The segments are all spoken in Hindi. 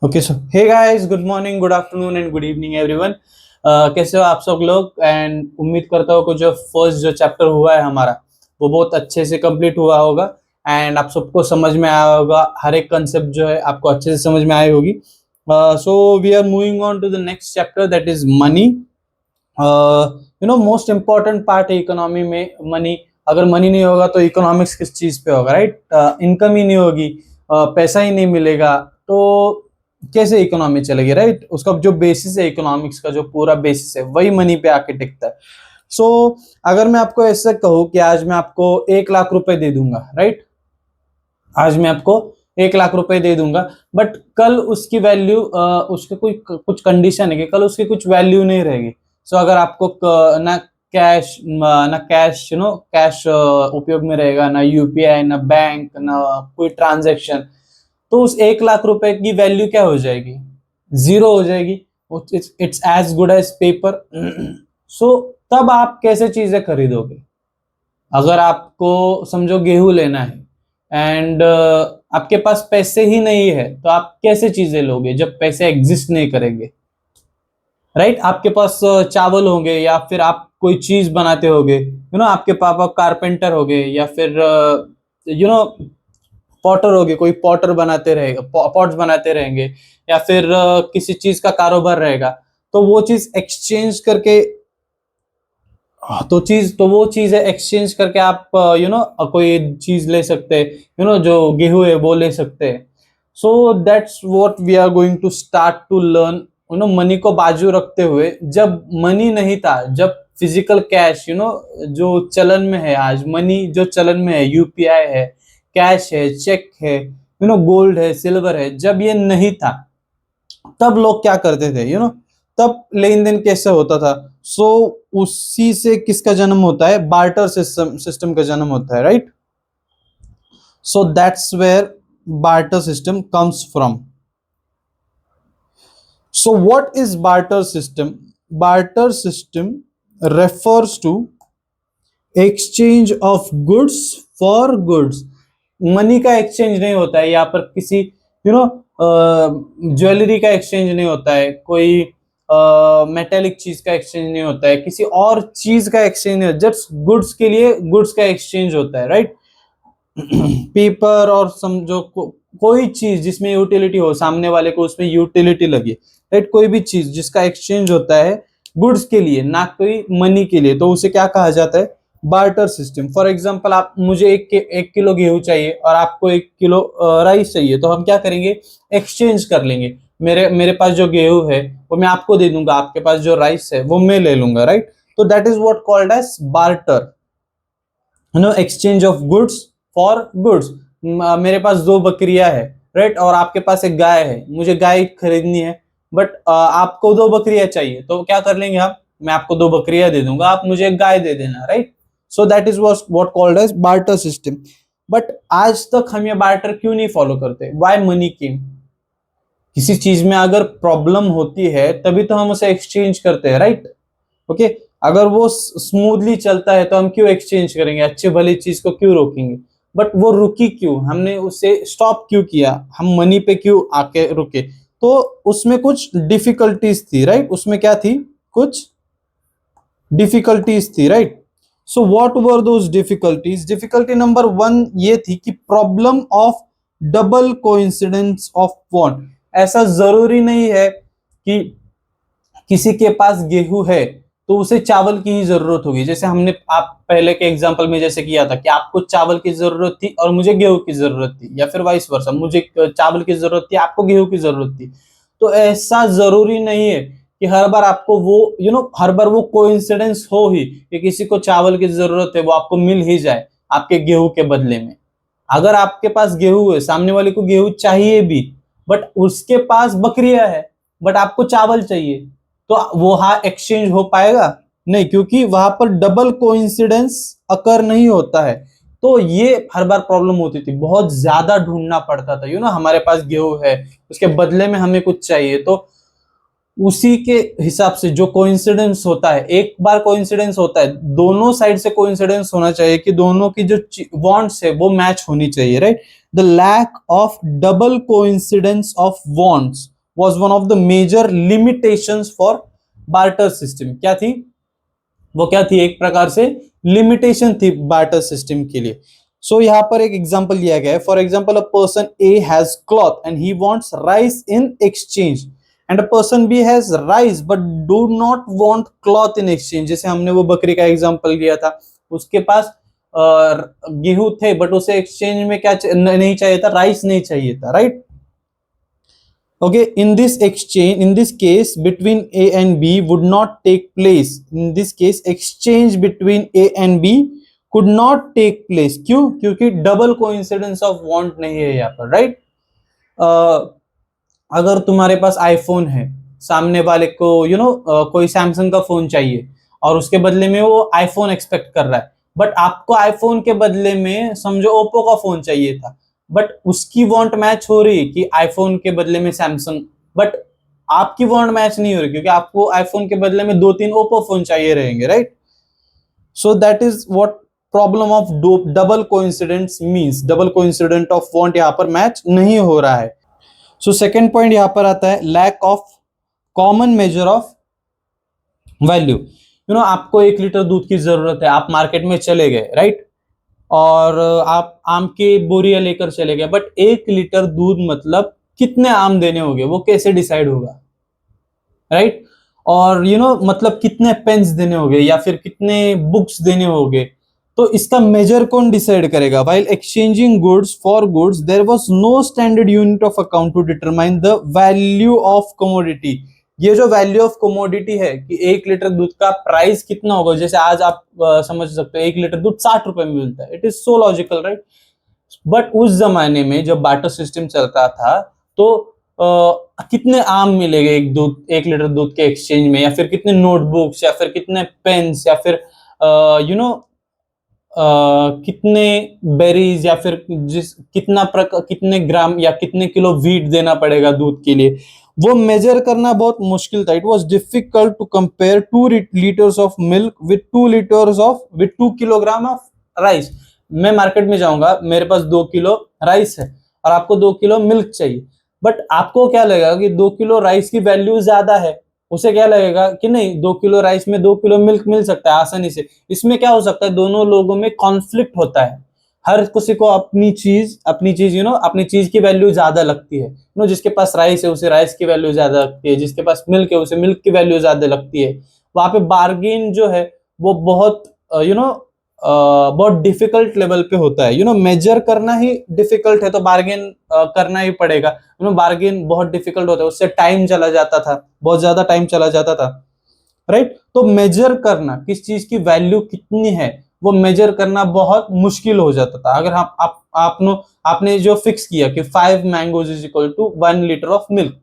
Okay so hey guys, good morning, good afternoon and good evening everyone. कैसे हो आप सब लोग। एंड उम्मीद करता हूँ कि जो फर्स्ट जो चैप्टर हुआ है हमारा वो बहुत अच्छे से कंप्लीट हुआ होगा एंड आप सबको समझ में आया होगा। हर एक कंसेप्ट जो है आपको अच्छे से समझ में आई होगी। So we are moving on to the next chapter, that is money. Most important part है इकोनॉमी में मनी। अगर मनी नहीं होगा तो इकोनॉमिक्स किस चीज पे होगा, राइट? इनकम ही नहीं होगी, पैसा ही नहीं मिलेगा तो कैसे इकोनॉमी चलेगी, राइट? उसका जो बेसिस है इकोनॉमिक्स का, जो पूरा बेसिस है वही मनी पे आके टिकता है। सो अगर मैं आपको ऐसे कहूँ कि आज मैं आपको 1 लाख रुपए दे दूंगा, राइट? आज मैं आपको 1 लाख रुपए दे दूंगा, बट कल उसकी वैल्यू, उसके कोई कुछ कंडीशन है कि कल उसकी कुछ वैल्यू नहीं रहेगी। सो अगर आपको ना कैश कैश उपयोग में रहेगा, ना यूपीआई, ना बैंक, ना कोई ट्रांजैक्शन, तो उस 1 लाख रुपए की वैल्यू क्या हो जाएगी? जीरो हो जाएगी। It's as good as paper. So तब आप कैसे चीजें खरीदोगे? अगर आपको समझो गेहूं लेना है एंड आपके पास पैसे ही नहीं है तो आप कैसे चीजें लोगे जब पैसे एग्जिस्ट नहीं करेंगे, राइट? आपके पास चावल होंगे या फिर आप कोई चीज बनाते होगे, आपके पापा कारपेंटर हो गए या फिर पॉटर हो गए, कोई पॉटर बनाते रहेगा, पॉट्स बनाते रहेंगे, या फिर किसी चीज का कारोबार रहेगा, तो वो चीज एक्सचेंज करके, तो वो चीज है एक्सचेंज करके आप कोई चीज ले सकते हैं, जो गेहूं है वो ले सकते हैं। So that's what we are going to start to learn. Money को बाजू रखते हुए, जब मनी नहीं था, जब फिजिकल कैश जो चलन में है, आज मनी जो चलन में है, यूपीआई है, कैश है, चेक है, गोल्ड है, सिल्वर है, जब ये नहीं था तब लोग क्या करते थे, तब लेन देन कैसे होता था? सो उसी से किसका जन्म होता है? बार्टर सिस्टम का जन्म होता है, right? So that's where barter system comes from. So what is barter system? Barter system refers to exchange of goods for goods। Money का एक्सचेंज नहीं होता है यहाँ पर, किसी ज्वेलरी का एक्सचेंज नहीं होता है, कोई मेटेलिक चीज का एक्सचेंज नहीं होता है, किसी और चीज का एक्सचेंज नहीं होता, जस्ट गुड्स के लिए गुड्स का एक्सचेंज होता है, राइट? पेपर और समझो कोई चीज जिसमें यूटिलिटी हो, सामने वाले को उसमें यूटिलिटी लगे, राइट? कोई भी चीज जिसका एक्सचेंज होता है गुड्स के लिए, ना कोई मनी के लिए, तो उसे क्या कहा जाता है? Barter system. फॉर एग्जांपल, आप मुझे एक किलो गेहूं चाहिए और आपको 1 किलो राइस चाहिए, तो हम क्या करेंगे? एक्सचेंज कर लेंगे। मेरे पास जो गेहूं है वो मैं आपको दे दूंगा, आपके पास जो राइस है वो मैं ले लूंगा, राइट? तो that is what called as barter, exchange of goods for goods. मेरे पास 2 बकरियां है, राइट? और आपके पास एक गाय है, मुझे गाय खरीदनी है, बट आपको 2 बकरियां चाहिए, तो क्या कर लेंगे हम? मैं आपको 2 बकरियां दे दूंगा, आप मुझे एक गाय दे देना, right? So that is what called as barter system. But आज तक हम ये बार्टर क्यों नहीं फॉलो करते? Why money came? किसी चीज में अगर प्रॉब्लम होती है तभी तो हम उसे एक्सचेंज करते हैं, राइट? ओके, अगर वो स्मूथली चलता है तो हम क्यों एक्सचेंज करेंगे? अच्छी भली चीज को क्यों रोकेंगे? बट वो रुकी क्यों? हमने उसे स्टॉप क्यों किया? हम मनी पे क्यों आके रुके? तो उसमें कुछ डिफिकल्टीज थी, राइट? उसमें क्या थी? कुछ डिफिकल्टीज थी, right? So what were those difficulties? Difficulty number 1 ये थी कि problem of double coincidence of want. ऐसा जरूरी नहीं है कि किसी के पास गेहूं है तो उसे चावल की ही जरूरत होगी। जैसे हमने आप पहले के एग्जांपल में जैसे किया था कि आपको चावल की जरूरत थी और मुझे गेहूं की जरूरत थी, या फिर वाइस वर्सा, मुझे चावल की जरूरत थी, आपको गेहूं की जरूरत थी। तो ऐसा जरूरी नहीं है कि हर बार आपको वो हर बार वो कोइंसिडेंस हो ही कि किसी को चावल की जरूरत है वो आपको मिल ही जाए आपके गेहूं के बदले में। अगर आपके पास गेहूं है, सामने वाले को गेहूं चाहिए भी, बट उसके पास बकरियां है, बट आपको चावल चाहिए, तो वो एक्सचेंज हो पाएगा? नहीं, क्योंकि वहां पर डबल कोइंसिडेंस अकर नहीं होता है। तो ये हर बार प्रॉब्लम होती थी, बहुत ज्यादा ढूंढना पड़ता था। हमारे पास गेहूं है, उसके बदले में हमें कुछ चाहिए, तो उसी के हिसाब से जो कोइंसिडेंस होता है, एक बार कोइंसिडेंस होता है, दोनों साइड से कोइंसिडेंस होना चाहिए कि दोनों की जो वांट्स है वो मैच होनी चाहिए, right? The lack of double coincidence of wants was one of the major limitations for barter system. क्या थी वो? क्या थी? एक प्रकार से लिमिटेशन थी बार्टर सिस्टम के लिए। सो यहां पर एक एग्जांपल दिया गया है। For example, a person A has cloth and he wants rice in exchange, and a person B has rice but do not want cloth in exchange. जैसे हमने वो बकरी का एग्जांपल लिया था, उसके पास गेहूं थे बट उसे एक्सचेंज में क्या नहीं चाहिए था? राइस नहीं चाहिए था, right? Okay, in this exchange, in this case, between A and B would not take place. In this case, exchange between A and B could not take place. क्यों? क्योंकि डबल कोइंसिडेंस ऑफ वांट नहीं है यहाँ पर, राइट? अगर तुम्हारे पास आईफोन है, सामने वाले को कोई सैमसंग का फोन चाहिए और उसके बदले में वो आईफोन एक्सपेक्ट कर रहा है, बट आपको आईफोन के बदले में समझो ओप्पो का फोन चाहिए था, बट उसकी वांट मैच हो रही कि आईफोन के बदले में सैमसंग, बट आपकी वांट मैच नहीं हो रही क्योंकि आपको आईफोन के बदले में 2-3 ओप्पो फोन चाहिए रहेंगे, right? So that is what problem of double coincidence means. Double coincident of want यहाँ पर मैच नहीं हो रहा है। सो सेकंड पॉइंट यहां पर आता है lack of common measure of value. आपको 1 लीटर दूध की जरूरत है, आप मार्केट में चले गए, राइट? और आप आम की बोरियां लेकर चले गए, बट 1 लीटर दूध मतलब कितने आम देने होंगे वो कैसे डिसाइड होगा, राइट? और मतलब कितने पेन्स देने होंगे या फिर कितने बुक्स देने होंगे, तो इसका मेजर कौन डिसाइड करेगा? While exchanging goods for goods there was no standard unit of account to determine the value of commodity. ये जो वैल्यू ऑफ कमोडिटी है कि 1 लीटर दूध का प्राइस कितना होगा, जैसे आज आप समझ सकते हो 1 लीटर दूध 60 रुपए में मिलता है, it is so logical, right? But उस जमाने में जब बार्टर सिस्टम चलता था तो कितने आम मिलेंगे 1 लीटर दूध के एक्सचेंज में, या फिर कितने नोटबुक्स, या फिर कितने पेन्स, या फिर कितने बेरीज, या फिर कितने ग्राम या कितने किलो व्हीट देना पड़ेगा दूध के लिए, वो मेजर करना बहुत मुश्किल था। It was difficult to compare 2 litres of milk with 2 kilogram of rice. मैं मार्केट में जाऊंगा, मेरे पास 2 किलो राइस है और आपको 2 किलो मिल्क चाहिए, बट आपको क्या लगेगा कि 2 किलो राइस की वैल्यू ज्यादा है, उसे क्या लगेगा कि नहीं 2 किलो राइस में 2 किलो मिल्क मिल सकता है आसानी से। इसमें क्या हो सकता है? दोनों लोगों में कॉन्फ्लिक्ट होता है, हर किसी को अपनी चीज अपनी चीज की वैल्यू ज्यादा लगती है। जिसके पास राइस है उसे राइस की वैल्यू ज्यादा लगती है, जिसके पास मिल्क है उसे मिल्क की वैल्यू ज्यादा लगती है। वहां पे बार्गेन जो है वो बहुत बहुत डिफिकल्ट लेवल पे होता है। मेजर करना ही डिफिकल्ट है तो बार्गेन करना ही पड़ेगा। बार्गेन बहुत डिफिकल्ट होता है, उससे टाइम चला जाता था, बहुत ज्यादा टाइम चला जाता था, राइट? तो मेजर करना किस चीज की वैल्यू कितनी है वो मेजर करना बहुत मुश्किल हो जाता था। अगर आपने जो फिक्स किया कि 5 mangoes is equal to 1 litre of milk,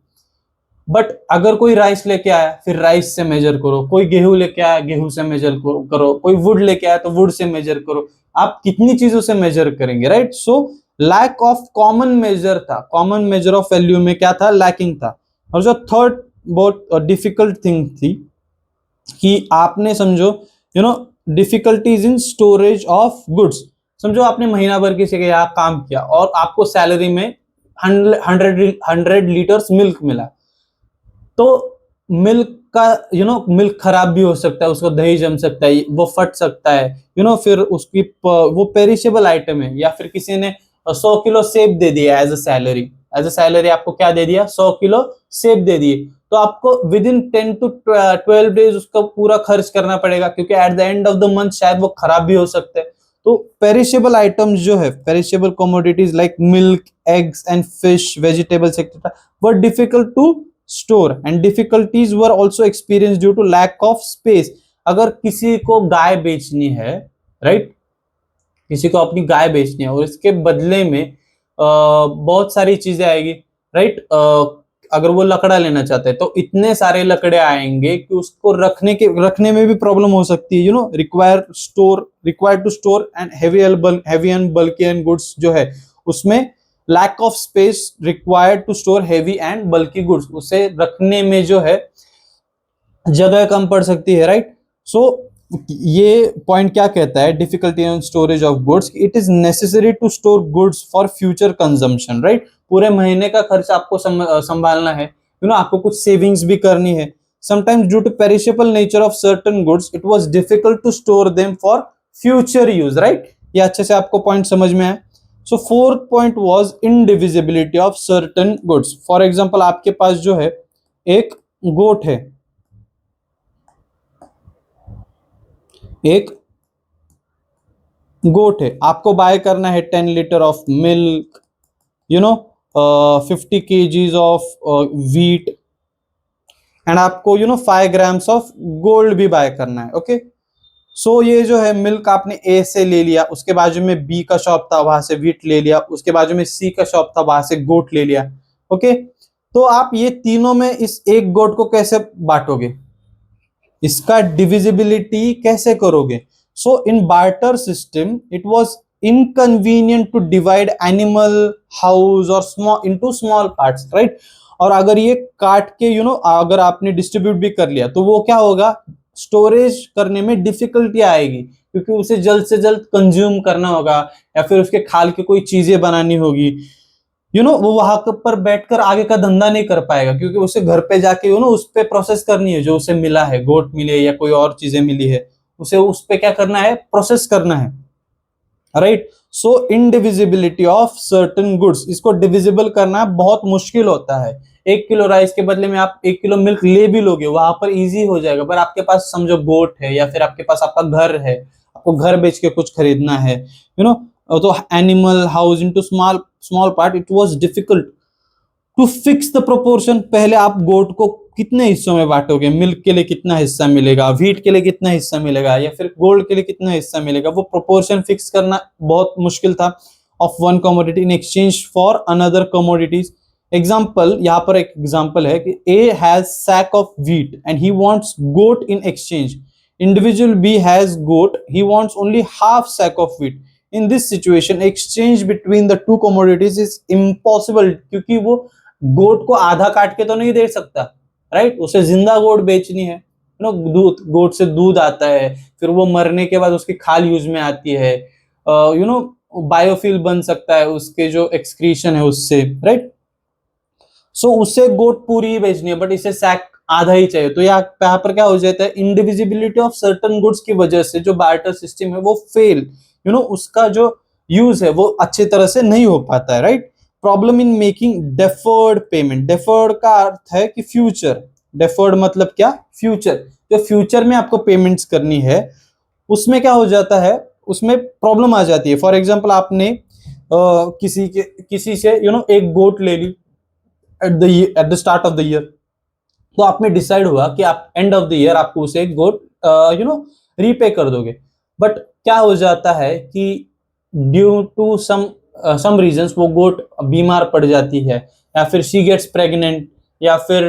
but अगर कोई राइस लेके आया फिर राइस से मेजर करो, कोई गेहूं लेके आया गेहूं से मेजर करो, कोई वुड लेके आया तो वुड से मेजर करो, आप कितनी चीजों से मेजर करेंगे, right? So lack of common measure था, कॉमन मेजर ऑफ वैल्यू में क्या था? लैकिंग था। और जो थर्ड बहुत डिफिकल्ट थिंग थी कि आपने समझो difficulties in storage of goods. समझो आपने महीना भर किसी के यहाँ काम किया और आपको सैलरी में 100 लीटर्स मिल्क मिला, तो मिल्क का मिल्क खराब भी हो सकता है, उसको दही जम सकता है, वो फट सकता है, फिर उसकी वो पेरिशेबल आइटम है, या फिर किसी ने 100 किलो सेब दे दिया एज अ सैलरी आपको क्या दे दिया? 100 किलो सेब दे दिए, तो आपको विद इन 10 to 12 डेज उसका पूरा खर्च करना पड़ेगा, क्योंकि at the end of the month शायद वो खराब भी हो सकते हैं। तो पेरिशेबल आइटम्स जो है, perishable commodities like milk, eggs and fish, vegetables etcetera were difficult to store and difficulties were also experience due to lack of space. अगर किसी को गाय बेचनी है, राइट, किसी को अपनी गाय बेचनी है और इसके बदले में बहुत सारी चीजें आएगी, राइट? अगर वो लकड़ा लेना चाहते हैं तो इतने सारे लकड़े आएंगे कि उसको रखने में भी प्रॉब्लम हो सकती है। Require to store and heavy and bulky and goods जो है उसमें lack of space required to store heavy and bulky goods, उसे रखने में जो है जगह कम पड़ सकती है, राइट? सो ये पॉइंट क्या कहता है, difficulty in storage of goods, it is necessary to store goods for future consumption, right. पूरे महीने का खर्च आपको संभालना है, आपको कुछ सेविंग्स भी करनी है। Sometimes due to perishable nature of certain goods it was difficult to store them for future use, right. ये अच्छे से आपको पॉइंट समझ में आया। So fourth point was indivisibility of certain goods. For example आपके पास जो है एक गोट है, एक गोट है, आपको बाय करना है 10 litre of milk, 50 KGs of wheat, and आपको 5 ग्राम्स ऑफ गोल्ड भी बाय करना है। ओके, सो ये जो है मिल्क आपने ए से ले लिया, उसके बाजू में बी का शॉप था, वहां से व्हीट ले लिया, उसके बाजू में सी का शॉप था, वहां से गोट ले लिया। ओके, तो आप ये तीनों में इस एक गोट को कैसे बांटोगे, इसका डिविजिबिलिटी कैसे करोगे? So in barter system it was inconvenient to divide animal, house और small into small parts, right. और अगर ये काट के अगर आपने डिस्ट्रीब्यूट भी कर लिया तो वो क्या होगा, स्टोरेज करने में डिफिकल्टी आएगी, क्योंकि उसे जल्द से जल्द कंज्यूम करना होगा या फिर उसके खाल के कोई चीजें बनानी होगी। वो वहां पर बैठकर आगे का धंधा नहीं कर पाएगा, क्योंकि उसे घर पे जाके उस पे प्रोसेस करनी है, जो उसे मिला है, गोट मिले या कोई और चीजें मिली है, उसे उस पे क्या करना है, प्रोसेस करना है, right. So indivisibility of certain goods, इसको डिविजिबल करना बहुत मुश्किल होता है। 1 किलो राइस के बदले में आप 1 किलो मिल्क ले भी लोगे, वहां पर इजी हो जाएगा, पर आपके पास समझो गोट है या फिर आपके पास आपका घर है, आपको घर बेच के कुछ खरीदना है, तो animal, house into small small part, it was difficult to fix the proportion. पहले आप गोट को कितने हिस्सों में बांटोगे, मिल्क के लिए कितना हिस्सा मिलेगा, व्हीट के लिए कितना हिस्सा मिलेगा, या फिर गोल्ड के लिए कितना हिस्सा मिलेगा, वो प्रोपोर्शन फिक्स करना बहुत मुश्किल था। Of one commodity in exchange for another commodities. Example, यहाँ पर एक एग्जाम्पल है कि A has sack of wheat and he wants goat in exchange. Individual B has goat, he wants only half sack of wheat. In this situation exchange between the two commodities is impossible, क्योंकि वो गोट को आधा काट के तो नहीं दे सकता, राइट। उसे जिंदा गोट बेचनी है, दूध, गोट से दूध आता है, फिर वो मरने के बाद उसकी खाल यूज में आती है, बायोफ्यूल बन सकता है उसके जो एक्सक्रीशन है उससे, राइट। सो उससे गोट पूरी ही बेचनी है, बट इसे सैक आधा ही चाहिए। तो यहाँ पर क्या हो जाता है, इंडिविजिबिलिटी ऑफ सर्टेन गुड्स की वजह से जो बार्टर सिस्टम है वो फेल, उसका जो यूज है वो अच्छी तरह से नहीं हो पाता है, right. Problem in making deferred payment. Deferred का अर्थ है कि फ्यूचर, डेफर्ड मतलब क्या, फ्यूचर। जो फ्यूचर में आपको पेमेंट्स करनी है उसमें क्या हो जाता है, उसमें प्रॉब्लम आ जाती है। फॉर एग्जांपल आपने किसी से एक गोट ले ली at the start of the year, तो आप में डिसाइड हुआ कि आप एंड ऑफ द ईयर आपको उसे एक गोट रीपे कर दोगे। बट क्या हो जाता है कि ड्यू टू सम रीजंस वो गोट बीमार पड़ जाती है, या फिर शी गेट्स प्रेग्नेंट, या फिर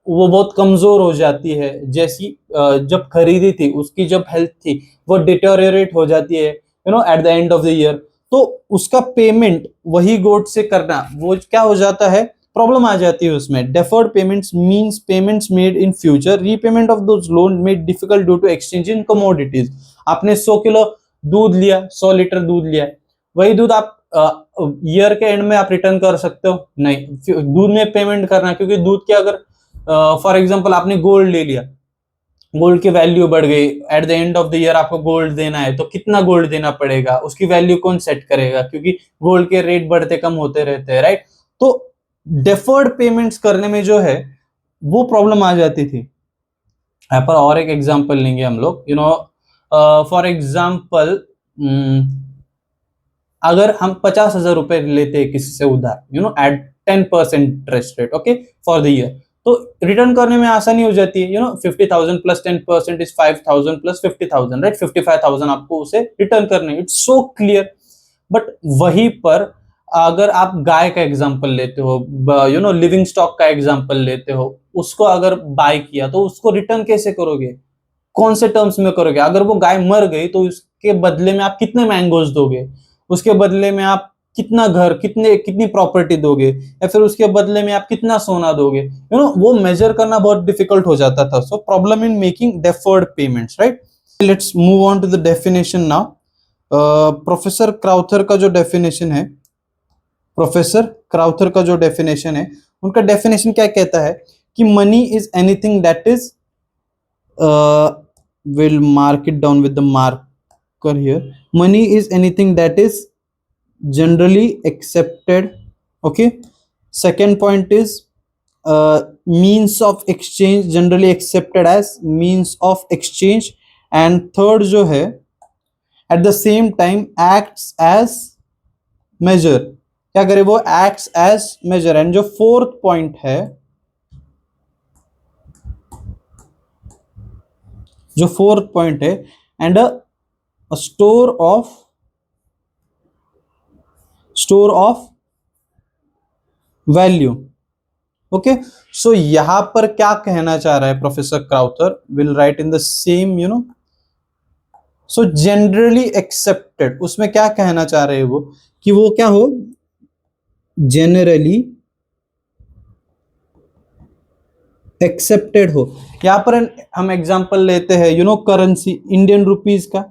वो बहुत कमजोर हो जाती है, जैसी जब खरीदी थी उसकी जब हेल्थ थी वो डिटेरियोरेट हो जाती है at the end of the year. तो उसका पेमेंट वही गोट से करना, वो क्या हो जाता है, प्रॉब्लम आ जाती है उसमें। Deferred payments means payments made in future, repayment of those loan made difficult due to exchange in commodities. आपने 100 किलो दूध लिया, 100 लीटर दूध लिया, वही दूध आप ईयर के एंड में आप रिटर्न कर सकते हो नहीं, दूध में पेमेंट करना, क्योंकि दूध के अगर फॉर एग्जांपल आपने गोल्ड ले लिया, गोल्ड की वैल्यू बढ़ गई, at the end of the year आपको गोल्ड देना है, तो कितना गोल्ड देना पड़ेगा, उसकी वैल्यू कौन सेट करेगा, क्योंकि गोल्ड के रेट बढ़ते कम होते रहते हैं, राइट। तो डेफर्ड पेमेंट्स करने में जो है वो प्रॉब्लम आ जाती थी। यहाँ पर और एक एग्जांपल लेंगे हम लोग, फॉर एग्जांपल अगर हम 50,000 रुपए लेते हैं किसी से उधार, at 10% interest rate, okay, for the year, तो रिटर्न करने में आसानी हो जाती है। 50,000 प्लस 10% इज 5,000 प्लस 50,000, राइट। 55,000 आपको उसे रिटर्न करने, इट्स सो क्लियर। बट वहीं पर अगर आप गाय का एग्जांपल लेते हो, लिविंग स्टॉक का एग्जांपल लेते हो, उसको अगर बाय किया तो उसको रिटर्न कैसे करोगे, कौन से टर्म्स में करोगे? अगर वो गाय मर गई तो उसके बदले में आप कितने मैंगोज दोगे, उसके बदले में आप कितना घर, कितनी प्रॉपर्टी दोगे, या फिर उसके बदले में आप कितना सोना दोगे, वो मेजर करना बहुत डिफिकल्ट हो जाता था। So problem in making deferred payments, right. Let's move on to the definition now. Professor Crowther का जो डेफिनेशन है, उनका डेफिनेशन क्या कहता है कि money is anything that is, will mark it down with the marker here, money is anything that is generally accepted. Okay, second point is means of exchange, generally accepted as means of exchange, and third जो है at the same time acts as measure, क्या करे वो acts as measure, and जो fourth point है, and a store of value. Okay, so यहां पर क्या कहना चाह रहा है professor Crowther, will write in the same so generally accepted, उसमें क्या कहना चाह रहे हैं वो कि वो क्या हो, जनरली एक्सेप्टेड हो। यहां पर हम एग्जांपल लेते हैं करेंसी इंडियन रुपीज का।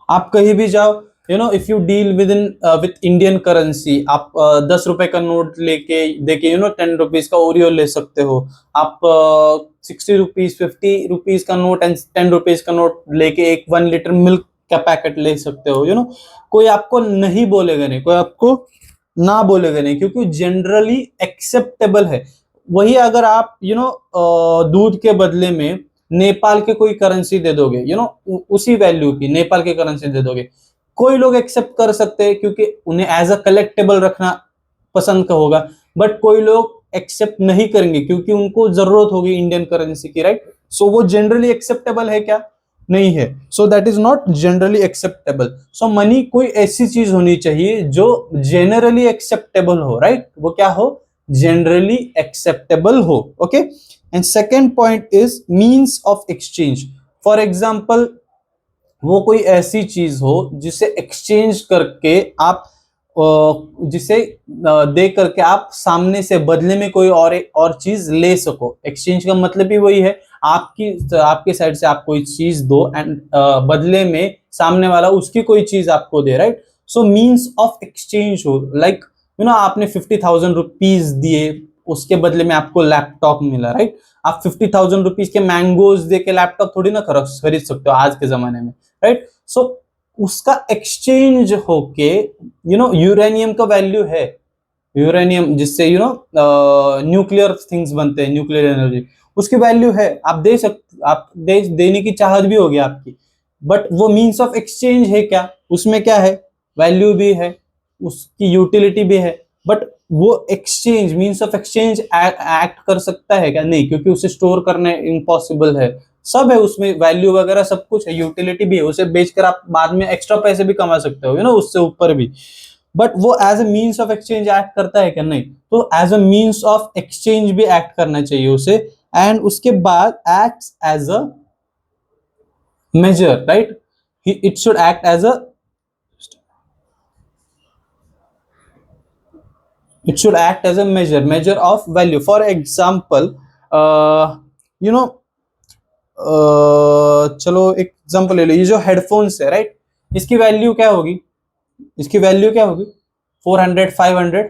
आप कहीं भी जाओ, if you deal with Indian currency, आप 10 रुपए का नोट लेके देके 10 रुपीज का ओरियो ले सकते हो। आप 60 रुपीज 50 रुपीज का नोट एंड 10 रुपीज का नोट लेके एक 1 लीटर मिल्क का पैकेट ले सकते हो। कोई आपको नहीं बोलेगा नहीं, कोई आपको ना बोलेगा नहीं, क्योंकि जनरली एक्सेप्टेबल है। वही अगर आप दूध के बदले में नेपाल के कोई करेंसी दे दोगे, उसी वैल्यू की नेपाल के करेंसी दे दोगे, कोई लोग एक्सेप्ट कर सकते हैं क्योंकि उन्हें एज अ कलेक्टेबल रखना पसंद होगा, बट कोई लोग एक्सेप्ट नहीं करेंगे क्योंकि उनको जरूरत होगी इंडियन करेंसी की, राइट। सो वो जनरली एक्सेप्टेबल है क्या? नहीं है। सो that is not generally acceptable. So money कोई ऐसी चीज होनी चाहिए जो जनरली एक्सेप्टेबल हो, राइट। वो क्या हो? जनरली एक्सेप्टेबल हो। Okay, and second point is means of exchange. For example, वो कोई ऐसी चीज हो जिसे एक्सचेंज करके आप जिसे दे करके आप सामने से बदले में कोई और चीज ले सको। एक्सचेंज का मतलब ही वही है, आपके साइड से आप कोई चीज दो एंड बदले में सामने वाला उसकी कोई चीज आपको दे, right. So means of exchange हो, लाइक आपने 50,000 रुपीज दिए, उसके बदले में आपको लैपटॉप मिला, राइट। आप 50,000 रुपीज के मैंगोज दे के लैपटॉप थोड़ी ना खरीद सकते हो आज के जमाने में, राइट। सो उसका एक्सचेंज होके यूरेनियम का वैल्यू है, यूरेनियम जिससे न्यूक्लियर थिंग्स बनते हैं, न्यूक्लियर एनर्जी, उसकी वैल्यू है। आप देने की चाहत भी होगी आपकी, बट वो मीन्स ऑफ एक्सचेंज है क्या? उसमें क्या है? वैल्यू भी है, उसकी यूटिलिटी भी है, बट वो exchange, means of exchange act कर सकता है क्या? नहीं, क्योंकि उसे स्टोर करना इम्पॉसिबल है। सब है उसमें, वैल्यू वगैरह सब कुछ है, यूटिलिटी भी है, उसे बेचकर आप बाद में एक्स्ट्रा पैसे भी कमा सकते हो, उससे ऊपर भी। बट वो as a means of exchange act करता है क्या? नहीं। तो as a means of exchange भी एक्ट करना चाहिए उसे, एंड उसके बाद act as a measure, right. It should act as a measure of value. For example, चलो एक एग्जांपल ले लो, ये जो हेडफोन्स है, राइट, इसकी वैल्यू क्या होगी? 400 500?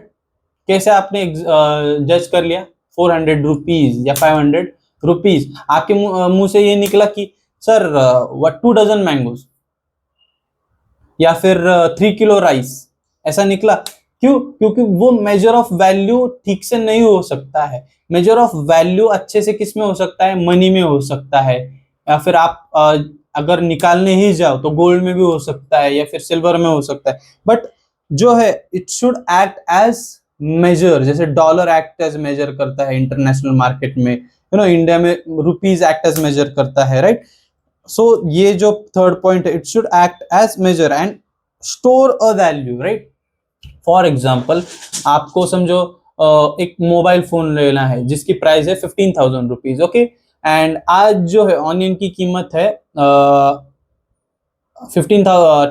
कैसे आपने जज कर लिया 400 रुपीज या 500 रुपीज? आपके मुंह से ये निकला कि सर 2 डजन मैंगोज या फिर 3 किलो राइस, ऐसा निकला। क्यों? क्योंकि वो मेजर ऑफ वैल्यू ठीक से नहीं हो सकता है। मेजर ऑफ वैल्यू अच्छे से किस में हो सकता है? मनी में हो सकता है, या फिर आप अगर निकालने ही जाओ तो गोल्ड में भी हो सकता है या फिर सिल्वर में हो सकता है। बट जो है it should act as measure, जैसे डॉलर एक्ट एज मेजर करता है इंटरनेशनल मार्केट में, इंडिया में रुपीज एक्ट एज मेजर करता है, राइट। सो ये जो थर्ड पॉइंट है, it should act as measure and store a value, right. For example, आपको समझो एक मोबाइल फोन लेना है जिसकी प्राइस है 15,000 रुपीज, ओके। एंड आज जो है ऑनियन की कीमत है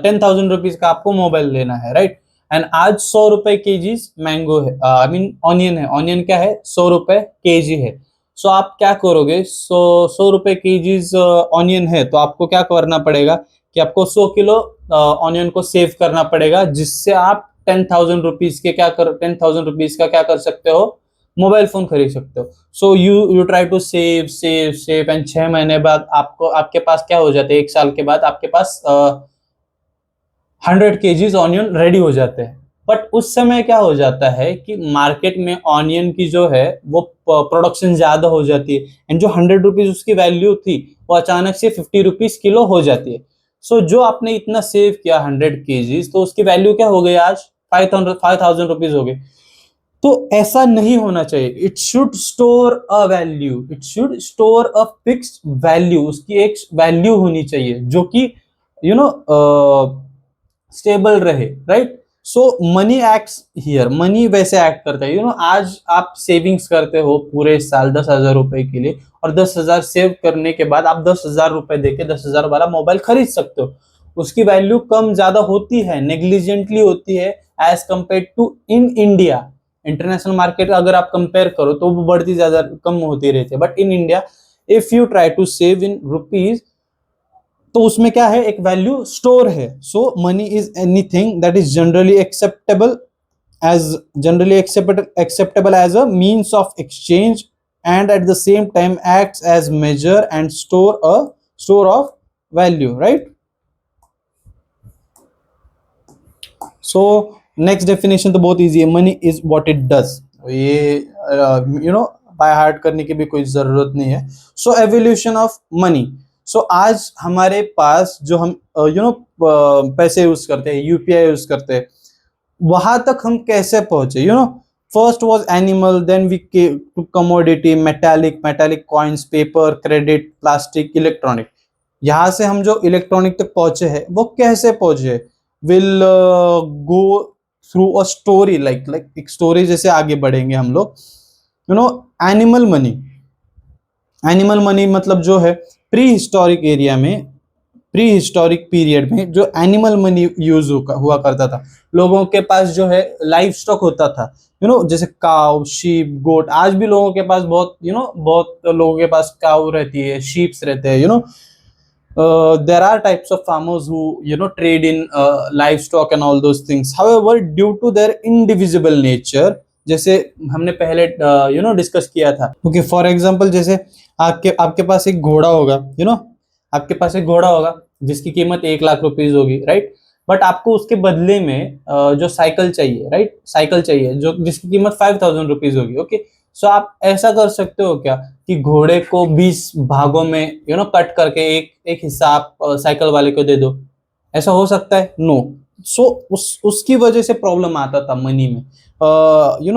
10,000 रुपीज का आपको मोबाइल लेना है, राइट। एंड आज 100 रुपए केजी मैंगो है, आई मीन ऑनियन है। ऑनियन क्या है? 100 रुपए केजी है। सो आप क्या करोगे, 100 रुपए केजीज ऑनियन है, तो आपको क्या करना पड़ेगा कि आपको 100 किलो ऑनियन को सेव करना पड़ेगा, जिससे आप 10,000 रुपीज के क्या कर 10,000 रुपीज का क्या कर सकते हो, मोबाइल फोन खरीद सकते हो। So you try to save save save and 6 महीने बाद आपको आपके पास क्या हो जाते हैं, 1 साल के बाद आपके पास 100 केजीज ऑनियन रेडी हो जाते हैं। बट उस समय क्या हो जाता है कि मार्केट में ऑनियन की जो है वो प्रोडक्शन ज्यादा हो जाती है, एंड जो 100 रुपीज उसकी वैल्यू थी वो अचानक से 50 रुपीज किलो हो जाती है। सो जो आपने इतना सेव किया 100 केजीज, तो उसकी वैल्यू क्या हो गई आज, 5,000 रुपीज हो गई। तो ऐसा नहीं होना चाहिए। It should store a value, it should store a fixed value, उसकी एक वैल्यू होनी चाहिए जो कि यू नो स्टेबल रहे, right. So money acts here, money वैसे एक्ट करता है, आज आप सेविंग्स करते हो पूरे साल 10,000 रुपए के लिए, और 10,000 सेव करने के बाद आप 10,000 रुपए देके 10,000 वाला मोबाइल खरीद सकते हो। उसकी वैल्यू कम ज्यादा होती है, नेग्लिजेंटली होती है, as compare to in India. International market अगर आप कंपेयर करो तो वो बढ़ती ज्यादा कम होती रहती है, but in India if you try to save in rupees, तो उसमें क्या है, एक वैल्यू स्टोर है। So money is anything that is generally acceptable as a means of exchange, and at the same time acts as measure and store of value, right? So next definition तो बहुत easy है, money is what it does। ये बाय हार्ट करने की भी कोई जरूरत नहीं है। सो एवोल्यूशन ऑफ मनी। सो आज हमारे पास जो हम पैसे यूज करते हैं, यूपीआई यूज करते हैं, वहां तक हम कैसे पहुंचे, first was animal, then we to commodity, metallic coins, paper, credit, plastic, electronic. यहां से हम जो इलेक्ट्रॉनिक तक पहुंचे हैं वो कैसे पहुंचे, will go through a story, like एक स्टोरी जैसे आगे बढ़ेंगे हम लोग। एनिमल मनी, एनिमल मनी मतलब जो है प्री हिस्टोरिक एरिया में, प्री हिस्टोरिक पीरियड में जो एनिमल मनी यूज हुआ करता था, लोगों के पास जो है लाइफ स्टॉक होता था, जैसे काउ, शीप, गोट। आज भी लोगों के पास बहुत लोगों के पास काउ रहती है, शीप्स रहते हैं, there are types of farmers who trade in livestock and all those things, however due to their indivisible nature, जैसे हमने पहले डिस्कस किया था, ओके फॉर एग्जांपल जैसे आपके पास एक घोड़ा होगा, आपके पास एक घोड़ा होगा जिसकी कीमत 1 लाख रुपीज होगी, राइट। बट आपको उसके बदले में जो साइकिल चाहिए, राइट, साइकिल चाहिए जो जिसकी कीमत 5,000 रुपीज होगी, ओके। सो आप ऐसा कर सकते हो क्या कि घोड़े को 20 भागों में कट करके एक हिस्सा आप साइकिल वाले को दे दो, ऐसा हो सकता है? नो। सो उसकी वजह से प्रॉब्लम आता था मनी में,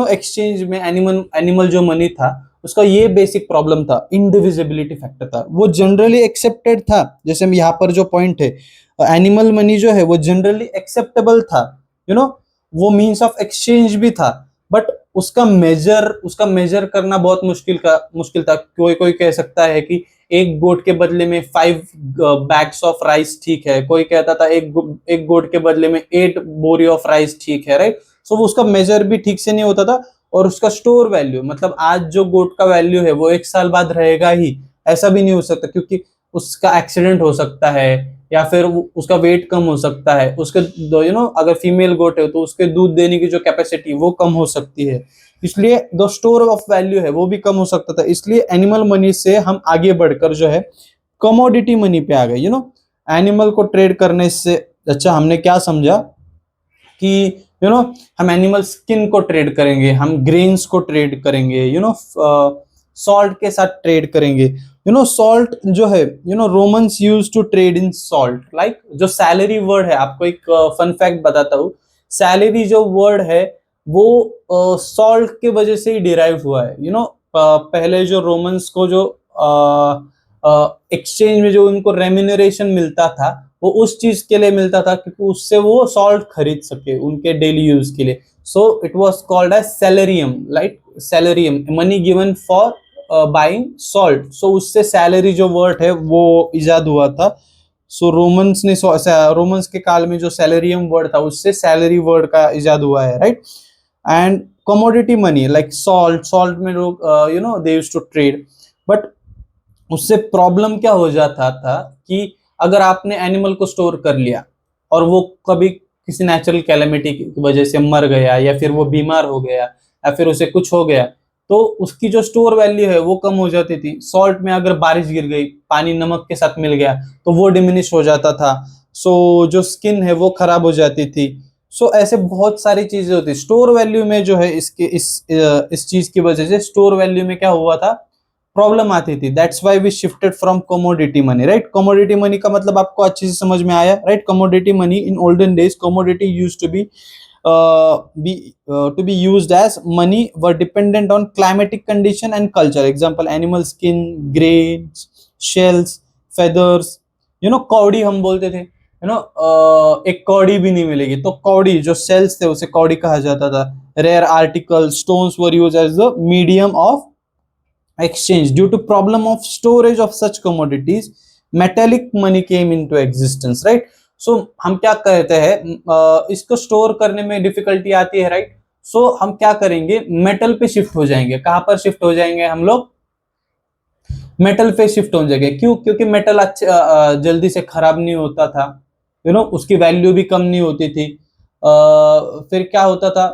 एक्सचेंज में। एनिमल जो मनी था उसका ये बेसिक प्रॉब्लम था, इंडिविजिबिलिटी फैक्टर था, वो जनरली एक्सेप्टेड था। जैसे यहाँ पर जो पॉइंट है, एनिमल मनी जो है वो जनरली एक्सेप्टेबल था, वो मीन्स ऑफ एक्सचेंज भी था, बट उसका मेजर करना बहुत मुश्किल था। कोई कह सकता है कि एक गोट के बदले में 5 बैग्स ऑफ राइस ठीक है, कोई कहता था एक गोट के बदले में 8 बोरी ऑफ राइस ठीक है, राइट। सो उसका मेजर भी ठीक से नहीं होता था, और उसका स्टोर वैल्यू, मतलब आज जो गोट का वैल्यू है वो 1 साल बाद रहेगा ही, ऐसा भी नहीं हो सकता, क्योंकि उसका एक्सीडेंट हो सकता है, या फिर उसका वेट कम हो सकता है, उसके अगर फीमेल गोट है तो उसके दूध देने की जो कैपेसिटी वो कम हो सकती है, इसलिए द स्टोर ऑफ वैल्यू है वो भी कम हो सकता था। इसलिए एनिमल मनी से हम आगे बढ़कर जो है कमोडिटी मनी पे आ गए। एनिमल को ट्रेड करने से अच्छा हमने क्या समझा कि हम एनिमल स्किन को ट्रेड करेंगे, हम ग्रेन्स को ट्रेड करेंगे, सॉल्ट के साथ ट्रेड करेंगे। सॉल्ट जो है, Romans use to trade in salt, like जो सैलरी वर्ड है, आपको एक फन फैक्ट बताता हूँ। सैलरी जो वर्ड है वो सॉल्ट के वजह से ही डिराइव हुआ है। पहले जो रोमन्स को जो एक्सचेंज में जो उनको रेम्यूनरेशन मिलता था वो उस चीज के लिए मिलता था क्योंकि उससे वो सॉल्ट खरीद सके उनके डेली यूज के लिए। So it was called as salarium, like salarium, money given for buying salt. So उससे सैलरी जो वर्ड है वो इजाद हुआ था। सो रोमन्स के काल में जो सैलरियम वर्ड था उससे सैलरी वर्ड का इजाद हुआ है, राइट। And commodity money like salt में लोग they used to trade, but उससे प्रॉब्लम क्या हो जाता था कि अगर आपने एनिमल को स्टोर कर लिया और वो कभी किसी नेचुरल कैलेमिटी की वजह से मर गया, या फिर वो बीमार हो गया, या फिर उसे कुछ हो गया, तो उसकी जो स्टोर वैल्यू है वो कम हो जाती थी। सॉल्ट में अगर बारिश गिर गई, पानी नमक के साथ मिल गया, तो वो डिमिनिश हो जाता था। सो जो स्किन है वो खराब हो जाती थी। सो ऐसे बहुत सारी चीजें होती। स्टोर वैल्यू में जो है इसके इस चीज की वजह से स्टोर वैल्यू में क्या हुआ था, प्रॉब्लम आती थी। That's why we shifted from commodity money, right. Commodity money का मतलब आपको अच्छे से समझ में आया, right. Commodity money in olden days, commodity used to be used as money were dependent on climatic condition and culture. Example, animal skin, grains, shells, feathers. कौड़ी हम बोलते थे, एक कौड़ी भी नहीं मिलेगी, तो कौड़ी जो सेल्स थे उसे कौड़ी कहा जाता था। Rare article stones were used as the medium of exchange. Due to problem of storage of such commodities, metallic money came into existence, right? So हम क्या कहते हैं, इसको स्टोर करने में डिफिकल्टी आती है, राइट। सो हम क्या करेंगे, मेटल पे शिफ्ट हो जाएंगे। कहां पर शिफ्ट हो जाएंगे हम लोग, मेटल पे शिफ्ट हो जाएंगे। क्यों? क्योंकि मेटल जल्दी से खराब नहीं होता था, उसकी वैल्यू भी कम नहीं होती थी। फिर क्या होता था,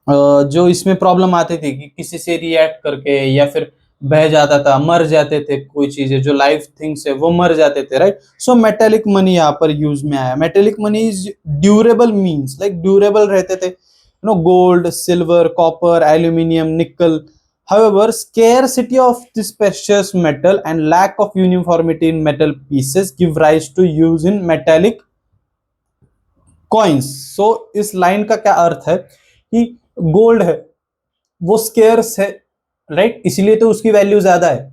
जो इसमें प्रॉब्लम आती थी कि किसी से रिएक्ट करके या फिर बह जाता था, मर जाते थे, कोई चीजें जो लाइव थिंग्स है वो मर जाते थे, राइट। सो मेटेलिक मनी यहाँ पर यूज में आया। Metallic money is durable, means like durable रहते थे, गोल्ड, सिल्वर, कॉपर, एल्यूमिनियम, निकल। However, scarcity of this precious metal and lack of uniformity in metal pieces give rise to use in metallic coins. So इस लाइन का क्या अर्थ है कि गोल्ड है वो स्केर्स है, राइट, इसलिए तो उसकी वैल्यू ज्यादा है।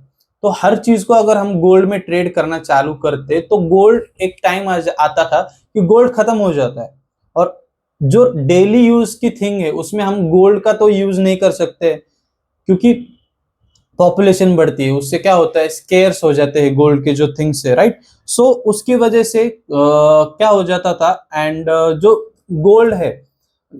तो हर चीज को अगर हम गोल्ड में ट्रेड करना चालू करते तो गोल्ड एक टाइम आता था कि गोल्ड खत्म हो जाता है, और जो डेली यूज की थिंग है उसमें हम गोल्ड का तो यूज नहीं कर सकते, क्योंकि पॉपुलेशन बढ़ती है, उससे क्या होता है, स्केर्स हो जाते हैं गोल्ड के जो थिंग्स है, राइट। सो उसकी वजह से क्या हो जाता था, एंड जो गोल्ड है,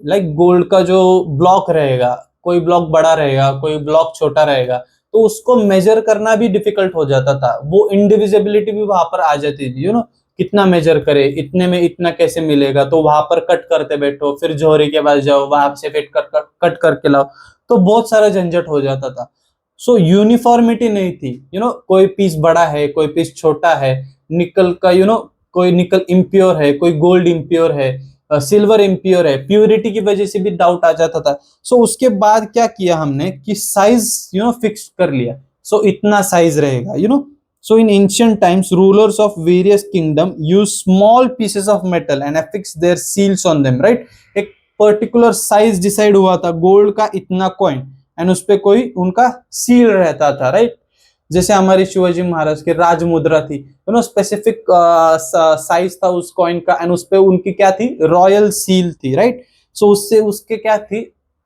लाइक गोल्ड का जो ब्लॉक रहेगा, कोई ब्लॉक बड़ा रहेगा, कोई ब्लॉक छोटा रहेगा, तो उसको मेजर करना भी डिफिकल्ट हो जाता था। वो इंडिविजिबिलिटी भी वहां पर आ जाती थी, कितना मेजर करे, इतने में इतना कैसे मिलेगा, तो वहां पर कट करते बैठो, फिर जोहरी के पास जाओ, वहां से फिर कट करके लाओ, तो बहुत सारा झंझट हो जाता था। सो यूनिफॉर्मिटी नहीं थी, कोई पीस बड़ा है, कोई पीस छोटा है, निकल का कोई निकल इम्प्योर है, कोई गोल्ड इम्प्योर है, सिल्वर इम्प्योर है, प्योरिटी की वजह से भी डाउट आ जाता था। सो उसके बाद क्या किया हमने कि साइज फिक्स कर लिया। सो इतना साइज रहेगा, so in ancient times rulers of various kingdom use small pieces of metal and affix their seals on them, right. एक पर्टिकुलर साइज डिसाइड हुआ था, गोल्ड का इतना कॉइन, एंड उस पे कोई उनका सील रहता था, राइट। जैसे हमारे शिवाजी महाराज की राज मुद्रा थी, स्पेसिफिक साइज था उस कॉइन का, एंड उस पे उनकी क्या थी, रॉयल सील थी, राइट। सो उससे उसके क्या थी,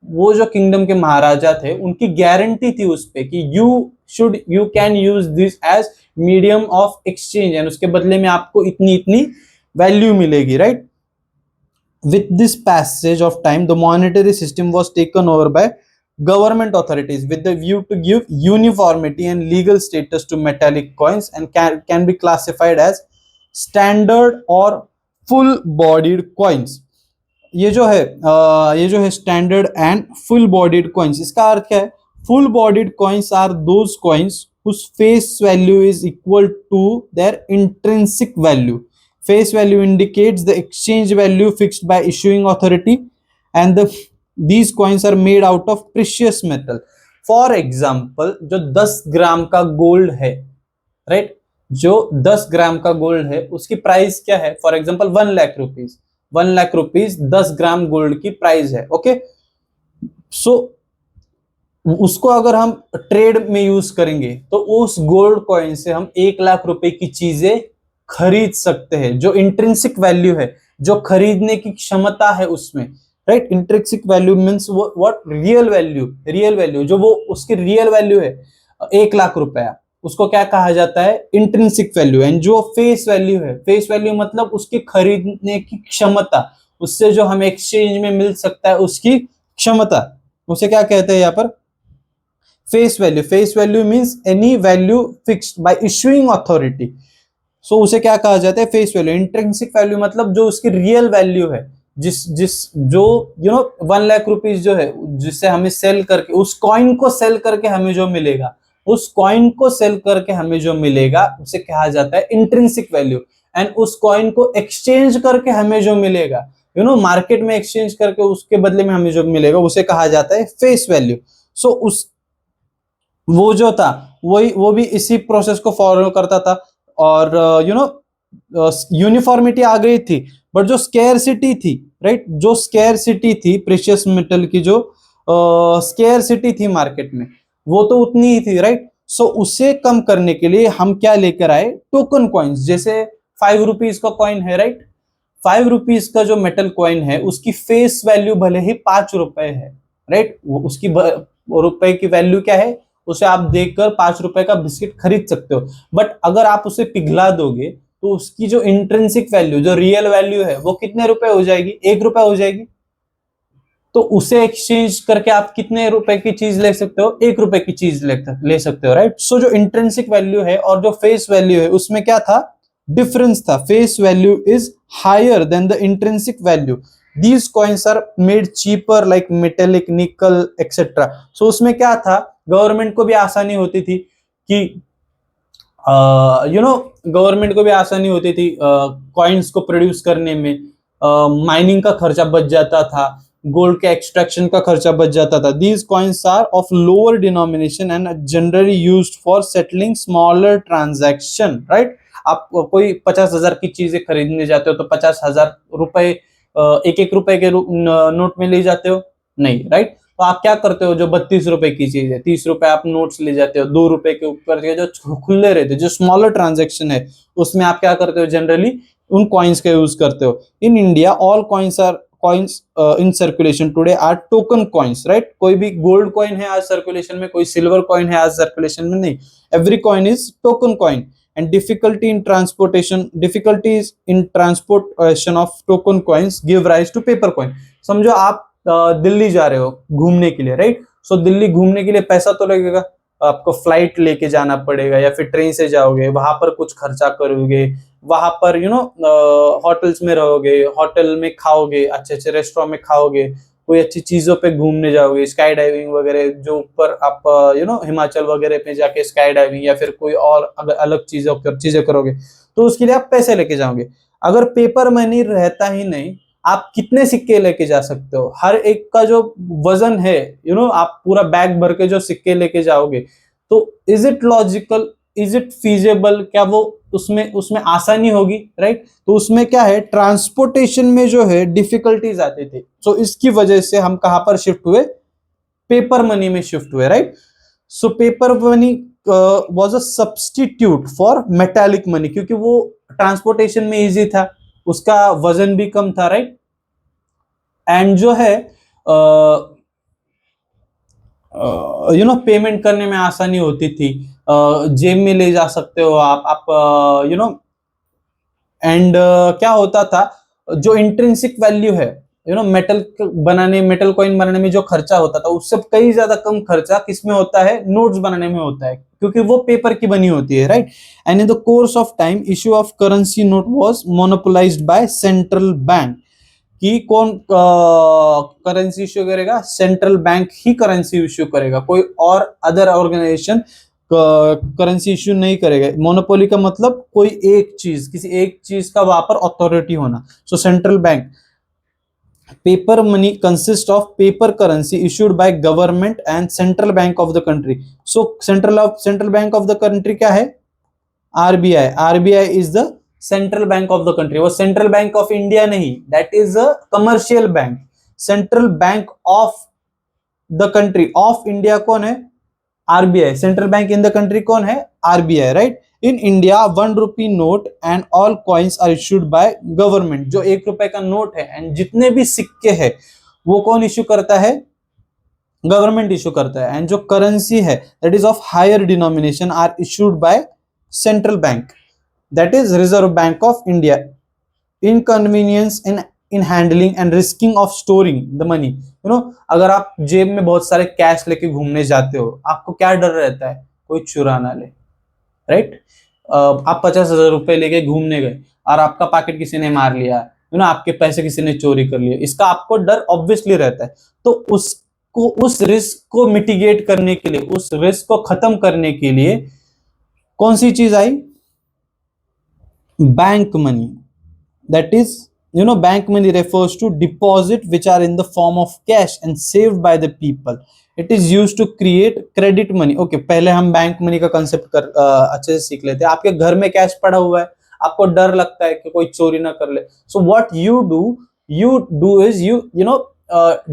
वो जो किंगडम के महाराजा थे उनकी गारंटी थी उस पे कि you can use this as medium of exchange, and उसके बदले में आपको इतनी इतनी वैल्यू मिलेगी, right. With this passage of time, the monetary system was taken over by government authorities with the view to give uniformity and legal status to metallic coins, and can be classified as standard or full bodied coins. ये जो है standard and full bodied coins, इसका अर्थ क्या है, full bodied coins are those coins whose face value is equal to their intrinsic value. Face value indicates the exchange value fixed by issuing authority, and these coins are made out of precious metal. For example, जो 10 ग्राम का गोल्ड है, राइट, जो 10 ग्राम का गोल्ड है उसकी प्राइस क्या है, for example 1 lakh rupees, 1 lakh rupees 10 gram gold की प्राइस है, ओके। सो उसको अगर हम ट्रेड में यूज करेंगे तो उस गोल्ड कॉइन से हम 1 लाख रुपए की चीजें खरीद सकते हैं, जो इंट्रिंसिक वैल्यू है, जो खरीदने की क्षमता है उसमें, right. Intrinsic value means what, real value जो वो उसकी रियल वैल्यू है 1 लाख रुपया, उसको क्या कहा जाता है, इंट्रिंसिक वैल्यू। एंड जो फेस वैल्यू मतलब उसकी खरीदने की क्षमता, उससे जो हमें एक्सचेंज में मिल सकता है उसकी क्षमता, उसे क्या कहते हैं यहाँ पर? Face value. Face value means any value fixed by issuing authority. So उसे क्या कहा जाता है? Face value. इंट्रिंसिक वैल्यू मतलब जो उसकी रियल वैल्यू है, जिस जिस जो 1 लाख रुपीज जो है, जिससे हमें सेल करके, उस कॉइन को सेल करके हमें जो मिलेगा, उस कॉइन को सेल करके हमें जो मिलेगा उसे कहा जाता है इंट्रिंसिक वैल्यू। एंड उस कॉइन को एक्सचेंज करके हमें जो मिलेगा, मार्केट में एक्सचेंज करके उसके बदले में हमें जो मिलेगा उसे कहा जाता है फेस वैल्यू। सो उस वो जो था वो भी इसी प्रोसेस को फॉलो करता था। और यूनिफॉर्मिटी आ गई थी, बट जो स्केयरसिटी थी, राइट, जो स्केयरसिटी थी प्रेशियस मेटल की, जो स्केयरसिटी थी मार्केट में, वो तो उतनी ही थी, राइट। सो उसे कम करने के लिए हम क्या लेकर आए? Token coins. जैसे 5 रुपीज का कॉइन है, राइट, 5 रुपीज का जो मेटल कॉइन है उसकी फेस वैल्यू भले ही 5 रुपए है, राइट, उसकी रुपए की वैल्यू क्या है, उसे आप देखकर 5 रुपए का बिस्किट खरीद सकते हो। बट अगर आप उसे पिघला दोगे तो उसकी जो इंट्रिंसिक वैल्यू, जो रियल वैल्यू है, वो कितने रुपए हो जाएगी? 1 रुपए हो जाएगी। तो उसे एक्सचेंज करके आप कितने रुपए की चीज ले सकते हो? 1 रुपए की चीज ले सकते हो, राइट। सो जो इंट्रिंसिक वैल्यू है और जो फेस वैल्यू है उसमें क्या था? डिफरेंस था। Face value is higher than the intrinsic value. These coins are made cheaper like metallic, nickel etcetera. So उसमें क्या था? गवर्नमेंट को भी आसानी होती थी कि गवर्नमेंट को भी आसानी होती थी कॉइन्स को प्रोड्यूस करने में। माइनिंग का खर्चा बच जाता था, गोल्ड के एक्सट्रैक्शन का खर्चा बच जाता था। These coins are of lower denomination and generally used for settling smaller transaction, right. आप कोई 50,000 की चीजें खरीदने जाते हो तो 50,000 रुपए एक एक रुपए के नोट में ले जाते हो? नहीं, राइट। तो आप क्या करते हो? जो 32 रुपए की चीज है, 30 रुपए आप नोट्स ले जाते हो। 2 रुपए के ऊपर के जो खुले रहते, जो स्मॉलर ट्रांजेक्शन है, उसमें आप क्या करते हो? जनरली उन कॉइन्स का यूज करते हो। In India all coins in circulation today are token coins, right. कोई भी गोल्ड कॉइन है आज सर्कुलेशन में, कोई सिल्वर कॉइन है आज सर्कुलेशन में? नहीं, every coin is token coin. and difficulties in transportation of token coins give rise to paper coin। समझो आप दिल्ली जा रहे हो घूमने के लिए, राइट। सो दिल्ली घूमने के लिए पैसा तो लगेगा, आपको फ्लाइट लेके जाना पड़ेगा या फिर ट्रेन से जाओगे, वहां पर कुछ खर्चा करोगे, वहां पर होटल्स में रहोगे, होटल में खाओगे, अच्छे अच्छे रेस्टोरेंट में खाओगे, कोई अच्छी चीजों पे घूमने जाओगे, स्काई डाइविंग वगैरह, जो ऊपर आप हिमाचल वगैरह पे जाके स्काई डाइविंग या फिर कोई और अगर अलग चीजें करोगे, तो उसके लिए आप पैसे लेके जाओगे। अगर पेपर मनी रहता ही नहीं, आप कितने सिक्के लेके जा सकते हो? हर एक का जो वजन है, आप पूरा बैग भर के जो सिक्के लेके जाओगे, तो is it logical, is it feasible? क्या वो उसमें उसमें आसानी होगी, राइट। तो उसमें क्या है? ट्रांसपोर्टेशन में जो है डिफिकल्टीज आती थी। सो इसकी वजह से हम कहां पर शिफ्ट हुए? पेपर मनी में शिफ्ट हुए, right. So paper money was a substitute for metallic money, क्योंकि वो ट्रांसपोर्टेशन में इजी था, उसका वजन भी कम था, राइट। एंड जो है पेमेंट करने में आसानी होती थी, जेब में ले जा सकते हो आप एंड क्या होता था? जो इंट्रिंसिक वैल्यू है, मेटल कॉइन बनाने में जो खर्चा होता था, उससे कई ज्यादा कम खर्चा किसमें होता है? नोट्स बनाने में होता है, क्योंकि वो पेपर की बनी होती है, राइट। And in the course of time issue of currency note was monopolised bye central bank. कि कौन करेंसी इश्यू करेगा? सेंट्रल बैंक ही करेंसी इश्यू करेगा, कोई और अदर ऑर्गेनाइजेशन करेंसी इश्यू नहीं करेगा। मोनोपोली का मतलब कोई एक चीज, किसी एक चीज का वहां पर अथॉरिटी होना। So central bank, paper money consist of paper currency issued by government and central bank of the country. So central bank of the country क्या है? RBI. RBI is the central bank of the country. वो सेंट्रल बैंक ऑफ इंडिया नहीं, that is a commercial bank. Central bank of the country, of India कौन है? RBI. Central bank in the country कौन है? RBI, right. In India 1 rupee note and all coins are issued by government. जो 1 रुपए का नोट है एंड जितने भी सिक्के हैं वो कौन इश्यू करता है? गवर्नमेंट इश्यू करता है। एंड जो करेंसी है that is of higher denomination are issued by central bank, that is Reserve Bank of India। Inconvenience in in handling and risking of storing the money. अगर आप जेब में बहुत सारे कैश लेके घूमने जाते हो, आपको क्या डर रहता है? कोई चुरा ना ले, राइट? आप 50,000 रुपए लेके घूमने गए और आपका पॉकेट किसी ने मार लिया, आपके पैसे किसी ने चोरी कर लिए, इसका आपको डर ऑब्वियसली रहता है। तो उस रिस्क को मिटिगेट करने के लिए, उस रिस्क को खत्म करने के लिए कौन सी चीज आई? Bank money. That is, bank money refers to deposit which are in the form of cash and saved by the people. It is used to create credit money. Okay, पहले हम बैंक मनी का कंसेप्ट अच्छे से सीख लेते हैं। आपके घर में कैश पड़ा हुआ है, आपको डर लगता है कि कोई चोरी ना कर ले, so what you do is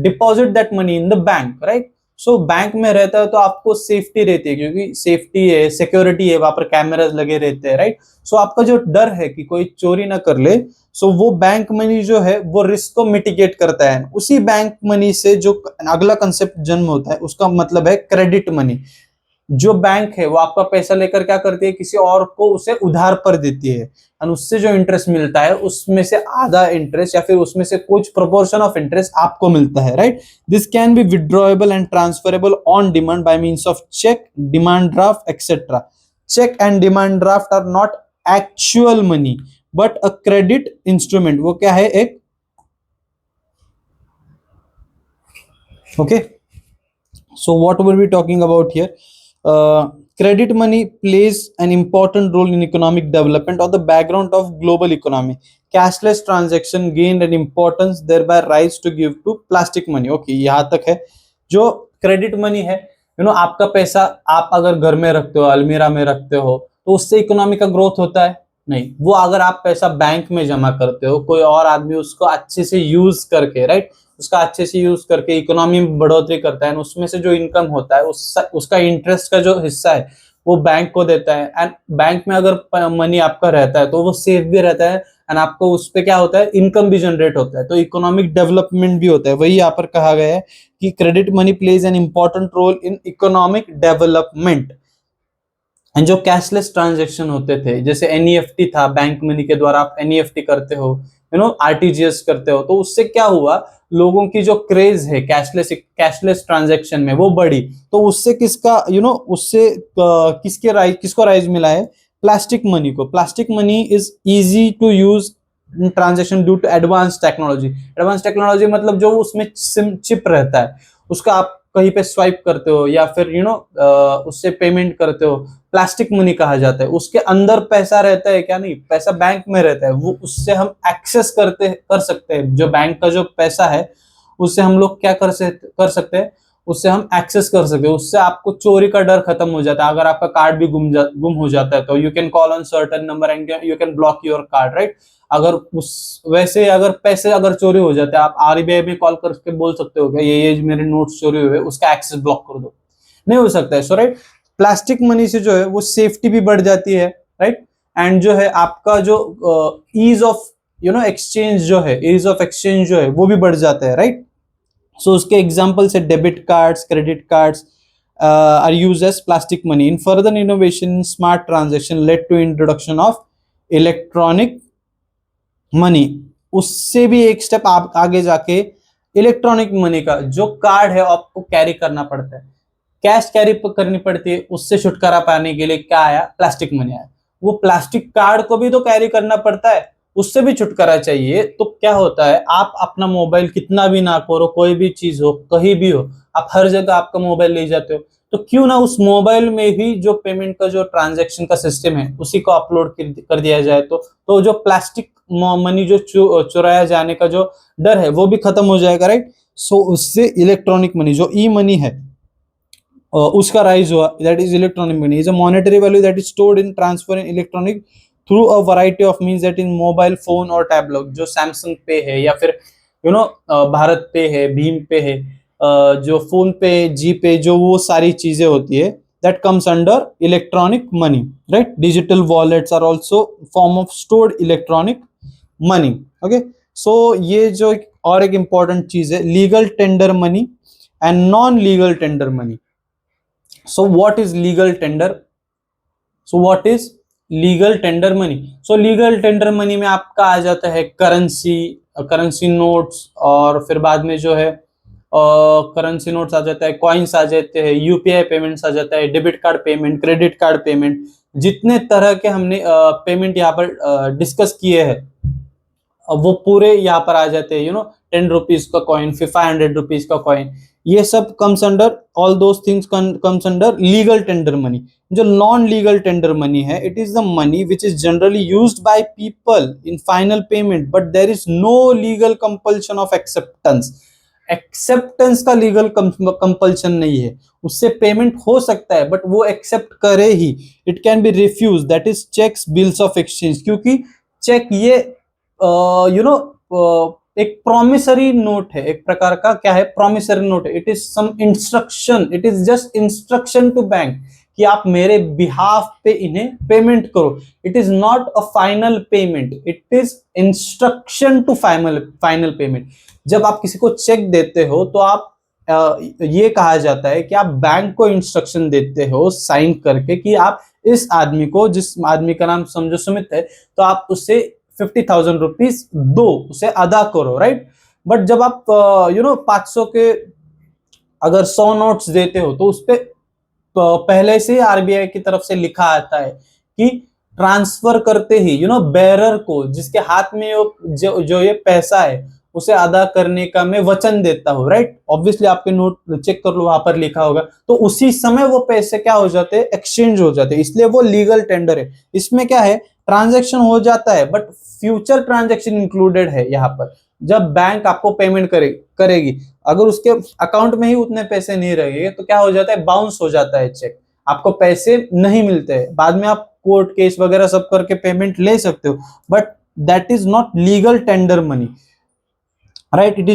deposit that money in the bank, right? So bank में रहता है तो आपको सेफ्टी रहती है, क्योंकि सेफ्टी है, सिक्योरिटी है, वहां पर कैमरास लगे रहते हैं, राइट? सो आपका जो डर है कि कोई चोरी ना कर ले, सो वो बैंक मनी जो है वो रिस्क को मिटिगेट करता है। उसी बैंक मनी से जो अगला कंसेप्ट जन्म होता है, उसका मतलब है क्रेडिट मनी। जो बैंक है वो आपका पैसा लेकर क्या करती है? किसी और को उसे उधार पर देती है, और उससे जो इंटरेस्ट मिलता है उसमें से आधा इंटरेस्ट या फिर उसमें से कुछ प्रोपोर्शन ऑफ इंटरेस्ट आपको मिलता है, right? This can be withdrawable and transferable on demand by means of cheque, demand draft etcetera. Cheque and demand draft are not actual money but a credit instrument. वो क्या है? एक okay, so what will be talking about here? Credit money plays an important role in economic development on the background of global economy. Cashless transaction gained an importance, thereby rise to give to plastic money. Okay, यहाँ तक है। जो क्रेडिट मनी है, आपका पैसा आप अगर घर में रखते हो, अलमीरा में रखते हो, तो उससे इकोनॉमी का ग्रोथ होता है? नहीं। वो अगर आप पैसा बैंक में जमा करते हो, कोई और आदमी उसको अच्छे से यूज करके, राइट, उसका अच्छे से यूज करके इकोनॉमी में बढ़ोतरी करता है, उसमें से जो इनकम होता है उसका इंटरेस्ट का जो हिस्सा है वो बैंक को देता है। एंड बैंक में अगर मनी आपका रहता है तो वो सेफ भी रहता है, एंड आपको उस पे क्या होता है? इनकम भी जनरेट होता है, तो इकोनॉमिक डेवलपमेंट भी होता है। वही यहाँ पर कहा गया है कि credit money plays an important role in economic development. And जो कैशलेस ट्रांजेक्शन होते थे, जैसे एनईएफटी था, बैंक मनी के द्वारा आप एनईएफटी करते हो, आरटीजीएस करते हो, तो उससे क्या हुआ? लोगों की जो क्रेज है कैशलेस ट्रांजैक्शन में वो बढ़ी। तो उससे किसको राइज मिला है? प्लास्टिक मनी को। Plastic money is easy to use transaction due to advance technology. Advance technology मतलब जो उसमें सिम चिप रहता है, उसका आप कहीं पे स्वाइप करते हो या फिर उससे पेमेंट करते हो, प्लास्टिक मनी कहा जाता है। उसके अंदर पैसा रहता है क्या? नहीं, पैसा बैंक में रहता है, वो उससे हम एक्सेस कर सकते हैं। जो बैंक का जो पैसा है उससे हम लोग क्या कर सकते हैं? उससे हम एक्सेस कर सकते हैं, उससे आपको चोरी का डर खत्म हो जाता है। अगर आपका कार्ड भी गुम हो जाता है तो you can call on certain number and you can block your card, right? अगर पैसे अगर चोरी हो जाते हैं, आप आरबीआई में कॉल करके बोल सकते हो कि ये मेरे नोट्स चोरी हुए, उसका एक्सेस ब्लॉक कर दो। नहीं हो सकता है, सो राइट, प्लास्टिक मनी से जो है वो सेफ्टी भी बढ़ जाती है, राइट? एंड जो है आपका जो ईज ऑफ एक्सचेंज जो है वो भी बढ़ जाता है, राइट? सो उसके एग्जांपल से debit cards, credit cards are used as plastic money. In further innovation in smart transaction led to introduction of electronic money. उससे भी एक स्टेप आप आगे जाके इलेक्ट्रॉनिक मनी का जो कार्ड है आपको कैरी करना पड़ता है, कैश कैरी करनी पड़ती है, उससे छुटकारा पाने के लिए क्या आया? प्लास्टिक मनी आया। वो प्लास्टिक कार्ड को भी तो कैरी करना पड़ता है, उससे भी छुटकारा चाहिए। तो क्या होता है? आप अपना मोबाइल कितना भी ना करो, कोई भी चीज हो, कहीं भी हो, आप हर जगह आपका मोबाइल ले जाते हो, तो क्यों ना उस मोबाइल में ही जो पेमेंट का जो ट्रांजैक्शन का सिस्टम है उसी को अपलोड कर दिया जाए, तो जो प्लास्टिक मनी जो चुराया जाने का जो डर है वो भी खत्म हो जाएगा, राइट? सो उससे इलेक्ट्रॉनिक मनी जो ई मनी है उसका राइज हुआ। That is electronic money is a monetary value that is stored in transfer in electronic through a variety of means that in mobile phone और टैबलेट। जो सैमसंग पे है या फिर भारत पे है, भीम पे है, जो फोन पे, जी पे, जो वो सारी चीजें होती है, that comes under electronic money, right? Digital wallets are also form of stored electronic money. Okay, so ये जो और एक इंपॉर्टेंट चीज है, legal tender money and non legal tender money. So what is legal tender? So what is legal tender money. So legal tender money में आपका आ जाता है करेंसी नोट्स, और फिर बाद में जो है करेंसी नोट्स आ जाता है, कॉइन्स आ जाते हैं, यूपीआई पेमेंट्स आ जाता है, debit card payment, credit card payment, जितने तरह के हमने पेमेंट यहाँ पर डिस्कस किए हैं वो पूरे यहाँ पर आ जाते हैं। 10 रुपीज का कॉइन, फिर 500 रुपीज का कॉइन, ये सब comes under, all those things comes under legal tender money. जो नॉन लीगल टेंडर मनी है, it is the money which is generally used by people in final payment, but there is no legal compulsion of acceptance. Acceptance का लीगल कंपल्शन नहीं है, उससे पेमेंट हो सकता है बट वो एक्सेप्ट करे ही। It can be refuse, that is cheques, bills of exchange, क्योंकि चेक ये एक प्रोमिसरी नोट है, एक प्रकार का क्या है, प्रोमिसरी नोट है। It is some instruction, it is just instruction to bank कि आप मेरे बिहाफ पे इन्हें पेमेंट करो। It is not a final payment, it is instruction to final payment. जब आप किसी को चेक देते हो तो आप ये कहा जाता है कि आप बैंक को इंस्ट्रक्शन देते हो साइन करके कि आप इस आदमी को, जिस आदमी का नाम समझो सुमित है, तो आप उससे 50,000 रुपीज दो, उसे अदा करो, राइट। बट जब आप 500 के अगर 100 नोट्स देते हो तो उसपे पहले से आरबीआई की तरफ से लिखा आता है कि ट्रांसफर करते ही बेरर को, जिसके हाथ में जो ये पैसा है, उसे अदा करने का मैं वचन देता हूं, राइट। ऑब्वियसली आपके नोट चेक कर लो, वहां पर लिखा होगा, तो उसी समय वो पैसे क्या हो जाते हैं, एक्सचेंज हो जाते हैं, इसलिए वो लीगल टेंडर है। इसमें क्या है, ट्रांजैक्शन हो जाता है बट फ्यूचर ट्रांजैक्शन इंक्लूडेड है यहाँ पर। जब बैंक आपको पेमेंट करेगी, अगर उसके अकाउंट में ही उतने पैसे नहीं रहेंगे तो क्या हो जाता है, बाउंस हो जाता है चेक, आपको पैसे नहीं मिलते हैं। बाद में आप कोर्ट केस वगैरह सब करके पेमेंट ले सकते हो, but that is not legal tender money, right. It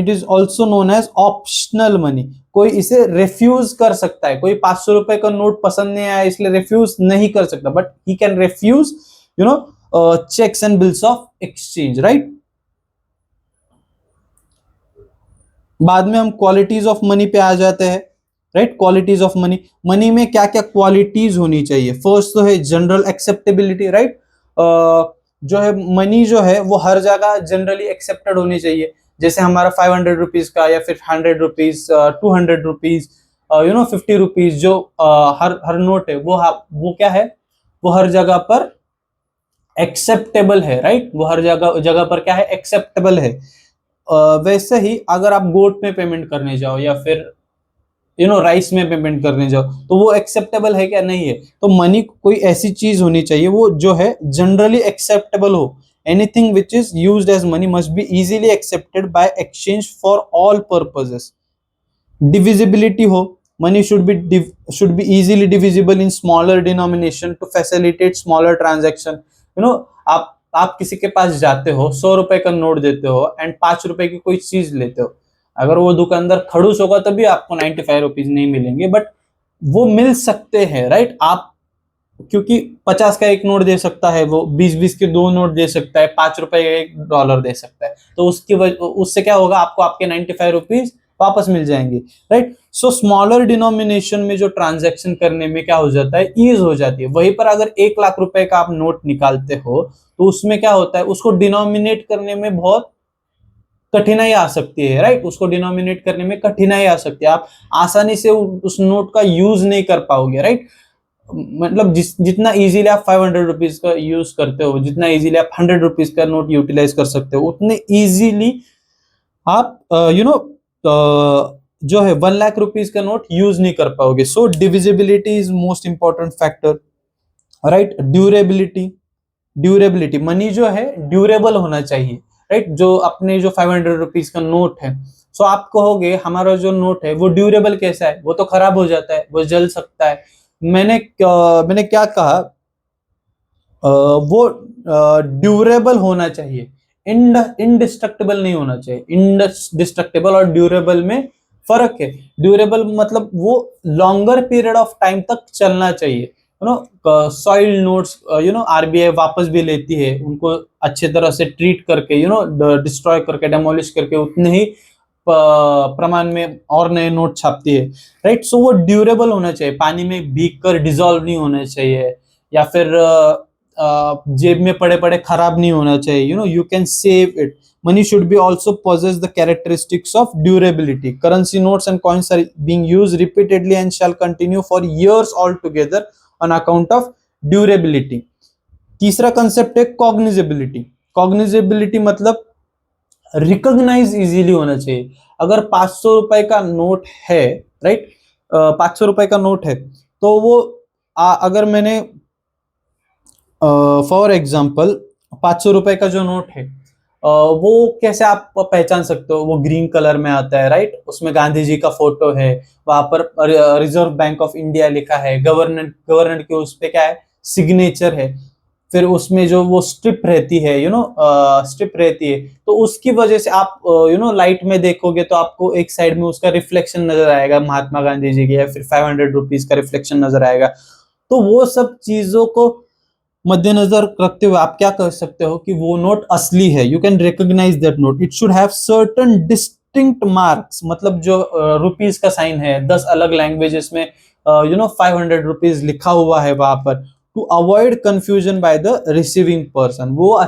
is also known as optional money. कोई इसे रिफ्यूज कर सकता है, कोई 500 रुपए का नोट पसंद नहीं आया इसलिए रिफ्यूज नहीं कर सकता, but he can refuse cheques and bills of exchange, right. बाद में हम क्वालिटीज ऑफ मनी पे आ जाते हैं, right. Qualities of money, money में क्या क्या क्वालिटीज होनी चाहिए। फर्स्ट तो है जनरल एक्सेप्टेबिलिटी, राइट। जो है मनी जो है वो हर जगह जनरली एक्सेप्टेड होनी चाहिए। जैसे हमारा 500 रुपीज का, या फिर 100 रुपीज, 200 रुपीज, 50 रुपीज, जो हर नोट है वो क्या है, वो हर जगह पर एक्सेप्टेबल है, राइट। वो हर जगह जगह पर क्या है, एक्सेप्टेबल है। वैसे ही अगर आप गोट में पेमेंट करने जाओ, या फिर राइस में पेमेंट करने जाओ, तो वो एक्सेप्टेबल है क्या, नहीं है। तो मनी कोई ऐसी चीज होनी चाहिए वो जो है जनरली एक्सेप्टेबल हो। Anything which is used as money must be easily accepted by exchange for all purposes. Divisibility हो, money should be easily divisible in smaller denomination to facilitate smaller transaction. आप किसी के पास जाते हो, 100 रुपए का नोट देते हो एंड 5 रुपए की कोई चीज लेते हो, अगर वो दुकानदार खड़ूस होगा तभी आपको 95 रुपीज नहीं मिलेंगे, बट वो मिल सकते हैं, राइट। आप क्योंकि 50 का एक नोट दे सकता है, वो 20-20 के 2 नोट दे सकता है, 5 रुपए का $1 दे सकता है, तो उससे क्या होगा, आपको आपके 95 रुपीज वापस मिल जाएंगे, राइट। सो स्मॉलर डिनोमिनेशन में जो ट्रांजैक्शन करने में क्या हो जाता है, ईज हो जाती है। वहीं पर अगर 1 लाख रुपए का आप नोट निकालते हो तो उसमें क्या होता है, उसको डिनोमिनेट करने में बहुत कठिनाई आ सकती है, राइट। उसको डिनोमिनेट करने में कठिनाई आ सकती है, आप आसानी से उस नोट का यूज नहीं कर पाओगे, राइट। मतलब जितना इजीली आप 500 रुपीज का यूज करते हो, जितना इजीली आप 100 रुपीज का नोट यूटिलाइज कर सकते हो, उतने इजीली आप जो है 1 लाख रुपीज का नोट यूज नहीं कर पाओगे। So divisibility is most important factor, right. Durability, money जो है ड्यूरेबल होना चाहिए, राइट। जो अपने जो 500 रुपीज का नोट है, सो आप कहोगे हमारा जो नोट है वो ड्यूरेबल कैसा है, वो तो खराब हो जाता है, वो जल सकता है। मैंने क्या कहा, वो ड्यूरेबल होना चाहिए, इनडिस्ट्रक्टेबल नहीं होना चाहिए। इनडिस्ट्रक्टेबल और ड्यूरेबल में फर्क है। ड्यूरेबल मतलब वो लॉन्गर पीरियड ऑफ टाइम तक चलना चाहिए। सॉइल नोट्स आरबीआई वापस भी लेती है, उनको अच्छे तरह से ट्रीट करके, डिस्ट्रॉय करके, डेमोलिश करके, उतने ही प्रमाण में और नए नोट छापती है, राइट। सो वो ड्यूरेबल होना चाहिए, पानी में भीग कर डिजोल्व नहीं होना चाहिए, या फिर जेब में पड़े पड़े खराब नहीं होना चाहिए, you know, you can save it. Money should be also possess the characteristics of durability. Currency notes and coins are being used repeatedly and shall continue for years altogether on account of durability. तीसरा कंसेप्ट है कॉग्निजेबिलिटी. कॉग्निजेबिलिटी मतलब रिकॉग्नाइज इजीली होना चाहिए. अगर 500 रुपए का नोट है, राइट, 500 रुपए का नोट है, तो वो अगर मैंने फॉर एग्जाम्पल 500 रुपए का जो नोट है, वो कैसे आप पहचान सकते हो? वो ग्रीन कलर में आता है, राइट, उसमें गांधी जी का फोटो है, वहां पर रिजर्व बैंक ऑफ इंडिया लिखा है, गवर्नर के उस पे क्या है, सिग्नेचर है, फिर उसमें जो वो स्ट्रिप रहती है, यू नो, स्ट्रिप रहती है, तो उसकी वजह से आप यू नो लाइट में देखोगे तो आपको एक साइड में उसका रिफ्लेक्शन नजर आएगा महात्मा गांधी जी की, या फिर 500 रुपीज का रिफ्लेक्शन नजर आएगा. तो वो सब चीजों को मद्देनजर रखते हुए आप क्या कर सकते हो कि वो नोट असली है. You can recognise that note. It should have certain distinct marks, मतलब जो रुपीज का साइन है 10 अलग लैंग्वेजेस में, यू नो, 500 रुपीज लिखा हुआ है वहां पर, to avoid confusion by the receiving person. वो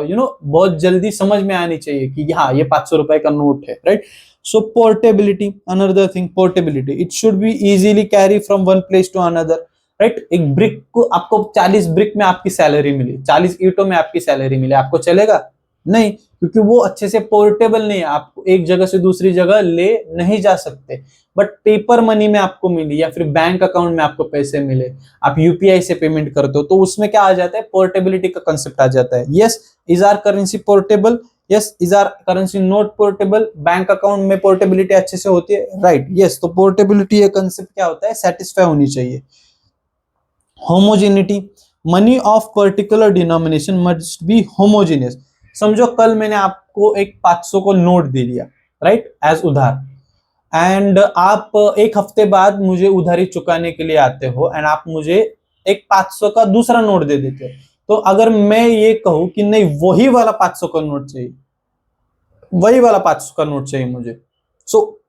यू नो बहुत जल्दी समझ में आनी चाहिए कि हाँ ये 500 रुपए का नोट है, right. So portability, another thing, portability. It should be easily carry from one place to another, right. एक ब्रिक को आपको 40 ब्रिक में आपकी सैलरी मिली, 40 ईंटों में आपकी सैलरी मिली, आपको चलेगा? नहीं, क्योंकि वो अच्छे से पोर्टेबल नहीं है, आपको एक जगह से दूसरी जगह ले नहीं जा सकते. बट पेपर मनी में आपको मिली, या फिर बैंक अकाउंट में आपको पैसे मिले, आप यूपीआई से पेमेंट करते हो, तो उसमें क्या आ जाता है, पोर्टेबिलिटी का कंसेप्ट आ जाता है. Yes, is our currency portable? Yes, is our currency note portable? Bank account में पोर्टेबिलिटी अच्छे से होती है, राइट. यस, तो पोर्टेबिलिटी ये कंसेप्ट क्या होता है, सेटिस्फाई होनी चाहिए. Homogeneity, money of particular denomination must be homogeneous. समझो कल मैंने आपको एक 500 को नोट दे दिया, राइट, एज उधार, एंड आप एक हफ्ते बाद मुझे उधारी चुकाने के लिए आते हो, एंड आप मुझे एक 500 का दूसरा नोट दे देते हो. तो अगर मैं ये कहूं कि नहीं वही वाला 500 का नोट चाहिए, वही वाला 500 का नोट चाहिए मुझे, so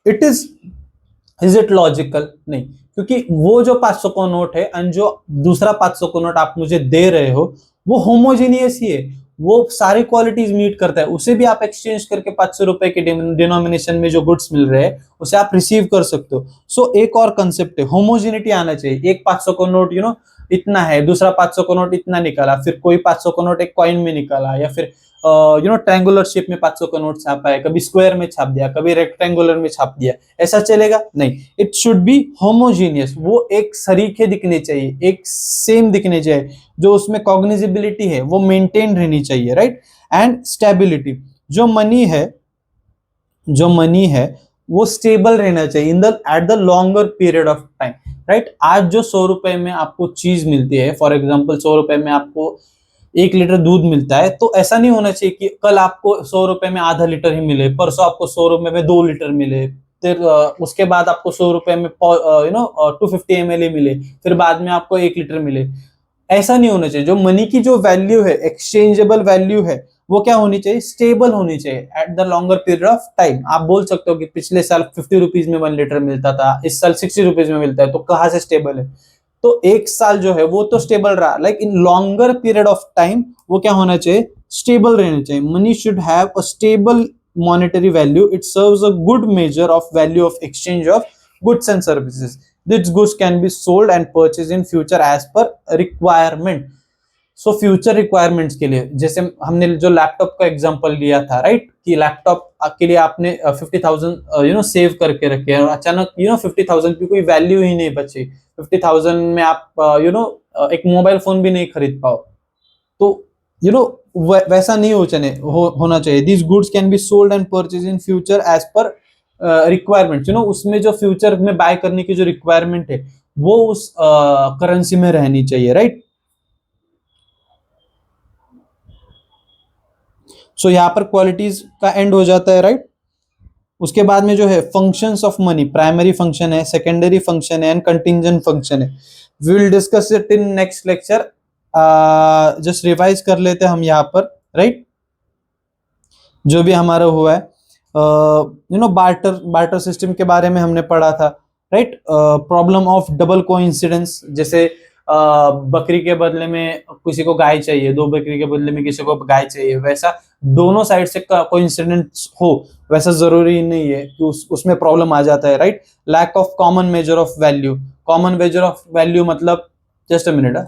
it is it logical? नहीं, क्योंकि वो जो 500 का नोट है एंड जो दूसरा 500 का नोट आप मुझे दे रहे हो वो होमोजीनियस ही है, वो सारी क्वालिटीज मीट करता है. उसे भी आप एक्सचेंज करके 500 रुपए के डिनोमिनेशन में जो गुड्स मिल रहे हैं उसे आप रिसीव कर सकते हो. सो एक और कंसेप्ट है, होमोजिनिटी आना चाहिए. एक 500 का नोट यू नो इतना है, दूसरा 500 का नोट इतना निकाला, फिर कोई 500 का नोट एक कॉइन में निकाला, या फिर यू नो ट्रायंगुलर शेप में 500 का नोट छापा है, कभी स्क्वायर में छाप दिया, कभी रेक्टेंगुलर में छाप दिया, ऐसा चलेगा? नहीं. It should be homogeneous. वो एक सरीखे दिखने चाहिए, एक सेम दिखने चाहिए, जो उसमें कॉग्निजिबिलिटी है वो मेंटेन रहनी चाहिए, राइट. एंड स्टेबिलिटी, जो मनी है वो स्टेबल रहना चाहिए in the at the longer period of time, right. आज जो 100 रुपए में आपको चीज मिलती है, फॉर एग्जाम्पल 100 रुपए में आपको 1 लीटर दूध मिलता है, तो ऐसा नहीं होना चाहिए कि कल आपको 100 रुपए में आधा लीटर ही मिले, परसों आपको 100 रुपए में 2 लीटर मिले, फिर उसके बाद आपको 100 रुपए में यू नो 250 ml ही मिले, फिर बाद में आपको 1 लीटर मिले. ऐसा नहीं होना चाहिए. जो मनी की जो वैल्यू है, एक्सचेंजेबल वैल्यू है, वो क्या होनी चाहिए, स्टेबल होनी चाहिए at the longer period of time. आप बोल सकते हो कि पिछले साल 50 रुपीज में 1 लीटर मिलता था, इस साल 60 रुपीज में मिलता है, तो कहाँ से स्टेबल है? तो एक साल जो है वो तो स्टेबल रहा, like in longer period of time वो क्या होना चाहिए, स्टेबल रहना चाहिए. Money should have a stable monetary value. It serves a good major of value of exchange of goods and services. These goods can be sold and purchased in future as per requirement. So future requirements के लिए, जैसे हमने जो लैपटॉप का एग्जांपल लिया था, राइट, कि लैपटॉप के लिए आपने 50,000 यू नो सेव करके रखे और अचानक यू नो 50,000 की कोई वैल्यू ही नहीं बची, 50,000 में आप यू नो एक मोबाइल फोन भी नहीं खरीद पाओ. तो यू नो वैसा नहीं होना चाहिए. These goods can be sold and purchased in future as per requirement. You know उसमें जो फ्यूचर में बाय करने की जो रिक्वायरमेंट है वो उस करेंसी में रहनी चाहिए, राइट. सो यहाँ पर क्वालिटीज का एंड हो जाता है, राइट. उसके बाद में जो है functions of money, primary function है, सेकेंडरी फंक्शन है एंड कंटिंजेंट फंक्शन है. We will discuss it in next lecture. Just revise कर लेते हैं हम यहाँ पर, राइट, जो भी हमारा हुआ है. यू नो बार्टर सिस्टम के बारे में हमने पढ़ा था, right. Problem of double coincidence, जैसे बकरी के बदले में किसी को गाय चाहिए, 2 बकरी के बदले में किसी को गाय चाहिए, वैसा दोनों साइड से कोई इंसिडेंट हो, वैसा जरूरी नहीं है कि उसमें प्रॉब्लम आ जाता है, right. Lack of common measure of value, common measure of value मतलब, just a minute.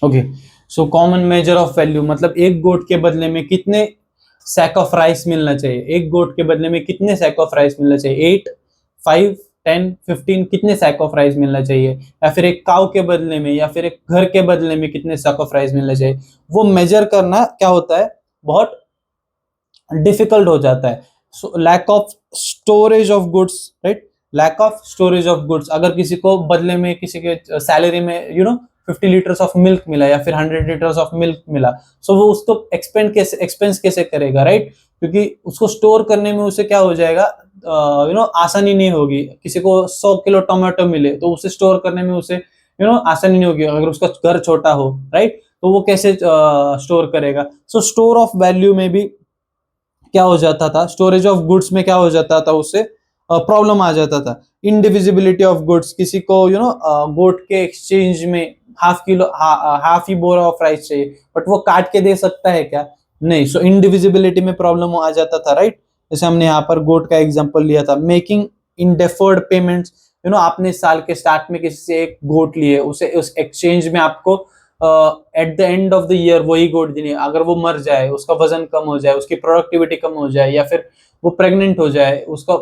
Okay, so common measure of value मतलब एक गोट के बदले में कितने सैक ऑफ राइस मिलना चाहिए, एक गोट के बदले में कितने सैक ऑफ राइस मिलना चाहिए, 8, 5, 10, 15, कितने सैक ऑफ राइस मिलना चाहिए, या फिर एक काउ के बदले में या फिर एक घर के बदले में कितने सैक ऑफ राइस मिलना चाहिए, वो मेजर करना क्या होता है, बहुत डिफिकल्ट हो जाता है। So lack of storage of goods, right, lack of storage of goods, अगर किसी को बदले में किसी के सैलरी में 50 लीटर्स ऑफ मिल्क मिला या फिर 100 लीटर्स ऑफ मिल्क मिला, सो वो उसको एक्सपेंस कैसे करेगा, राइट, क्योंकि उसको स्टोर करने में उसे क्या हो जाएगा, आसानी नहीं होगी। किसी को 100 किलो टोमेटो मिले तो उसे स्टोर करने में उसे आसानी नहीं होगी, अगर उसका घर छोटा हो, राइट, तो वो कैसे स्टोर करेगा। सो स्टोर ऑफ वैल्यू में भी क्या हो जाता था, स्टोरेज ऑफ गुड्स में क्या हो जाता था, उससे प्रॉब्लम आ जाता था। इनडिविजिबिलिटी ऑफ गुड्स, किसी को गोट के एक्सचेंज में half he Bora of rice चाहिए, बट वो काट के दे सकता है क्या, नहीं। सो इनडिविजिबिलिटी में प्रॉब्लम आ जाता था, राइट। जैसे हमने यहाँ पर गोट का एग्जांपल लिया था। मेकिंग इन डेफर्ड पेमेंट्स, आपने साल के स्टार्ट में किसी से एक गोट लिए, उसे उस एक्सचेंज में आपको at the end of the year वही गोट देनी है। अगर वो मर जाए, उसका वजन कम हो जाए, उसकी प्रोडक्टिविटी कम हो जाए, या फिर वो प्रेग्नेंट हो जाए, उसका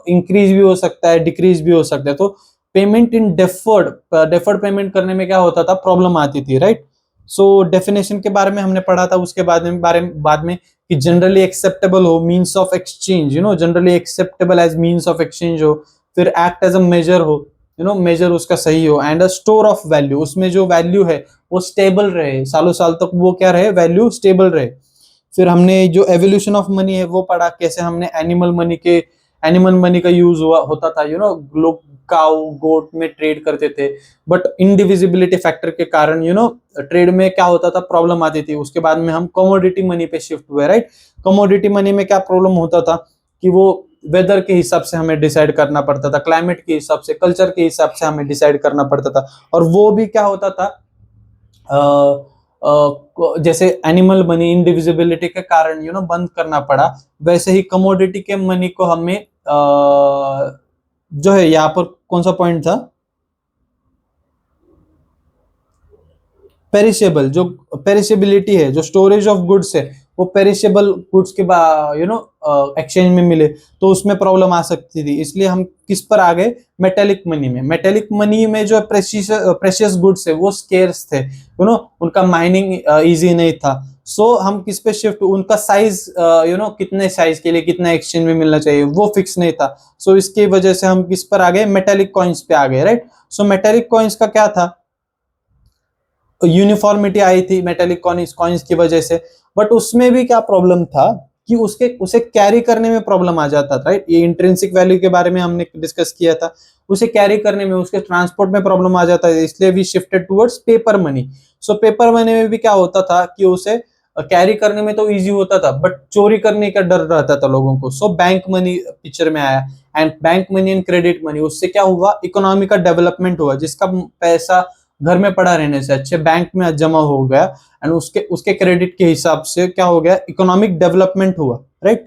इंक्रीज भी हो सकता है, डिक्रीज भी हो सकता है, तो पेमेंट इन डेफर्ड पेमेंट करने में क्या होता था, प्रॉब्लम आती थी, राइट। सो डेफिनेशन के बारे में हमने पढ़ा था, उसके बाद में कि जनरली एक्सेप्टेबल हो, means of exchange, generally acceptable as means of exchange हो, फिर एक्ट एज अ मेजर हो, मेजर उसका सही हो, and a store of value, उसमें जो वैल्यू है वो स्टेबल रहे, सालों साल तक वो क्या रहे, वैल्यू स्टेबल रहे। फिर हमने जो एवोल्यूशन ऑफ मनी है वो पढ़ा, कैसे हमने एनिमल मनी का यूज होता था, लोग काउ गोट में ट्रेड करते थे, बट इनडिविजिबिलिटी फैक्टर के कारण ट्रेड में क्या होता था, प्रॉब्लम आती थी। उसके बाद में हम कमोडिटी मनी पे शिफ्ट हुए, राइट। कमोडिटी मनी में क्या प्रॉब्लम होता था कि वो वेदर के हिसाब से हमें डिसाइड करना पड़ता था, क्लाइमेट के हिसाब से, कल्चर के हिसाब से हमें डिसाइड करना पड़ता था, और वो भी क्या होता था, जैसे एनिमल मनी इनडिविजिबिलिटी के कारण बंद करना पड़ा, वैसे ही कमोडिटी के मनी को हमें जो है, यहाँ पर कौन सा पॉइंट था, पेरिशेबल, जो पेरिशेबिलिटी है, जो स्टोरेज ऑफ गुड्स है, वो पेरिशेबल गुड्स के एक्सचेंज में मिले तो उसमें प्रॉब्लम आ सकती थी। इसलिए हम किस पर आ गए, मेटेलिक मनी में। मेटेलिक मनी में जो प्रेशियस गुड्स है वो स्केर्स थे, उनका माइनिंग इजी नहीं था। सो हम किस पे शिफ्ट, उनका साइज कितने साइज के लिए कितना एक्सचेंज में मिलना चाहिए वो फिक्स नहीं था। सो इसकी वजह से हम किस पर आ गए, मेटेलिक कॉइन्स पे आ गए, राइट। सो मेटेलिक कॉइन्स का क्या था, यूनिफॉर्मिटी आई थी मेटेलिक कॉइन्स की वजह से, बट उसमें भी क्या प्रॉब्लम था कि उसे कैरी करने में प्रॉब्लम आ जाता था, राइट। ये इंट्रिंसिक वैल्यू के बारे में हमने डिस्कस किया था, उसे कैरी करने में, उसके ट्रांसपोर्ट में प्रॉब्लम आ जाता है, इसलिए we shifted towards paper money. So paper money में भी क्या होता था कि उसे कैरी करने में तो इजी होता था, बट चोरी करने का डर रहता था लोगों को। सो बैंक मनी पिक्चर में आया, and bank money and credit money, उससे क्या हुआ, इकोनॉमी का डेवलपमेंट हुआ, जिसका पैसा घर में पड़ा रहने से अच्छे बैंक में जमा हो गया, एंड उसके उसके क्रेडिट के हिसाब से क्या हो गया, इकोनॉमिक डेवलपमेंट हुआ, राइट।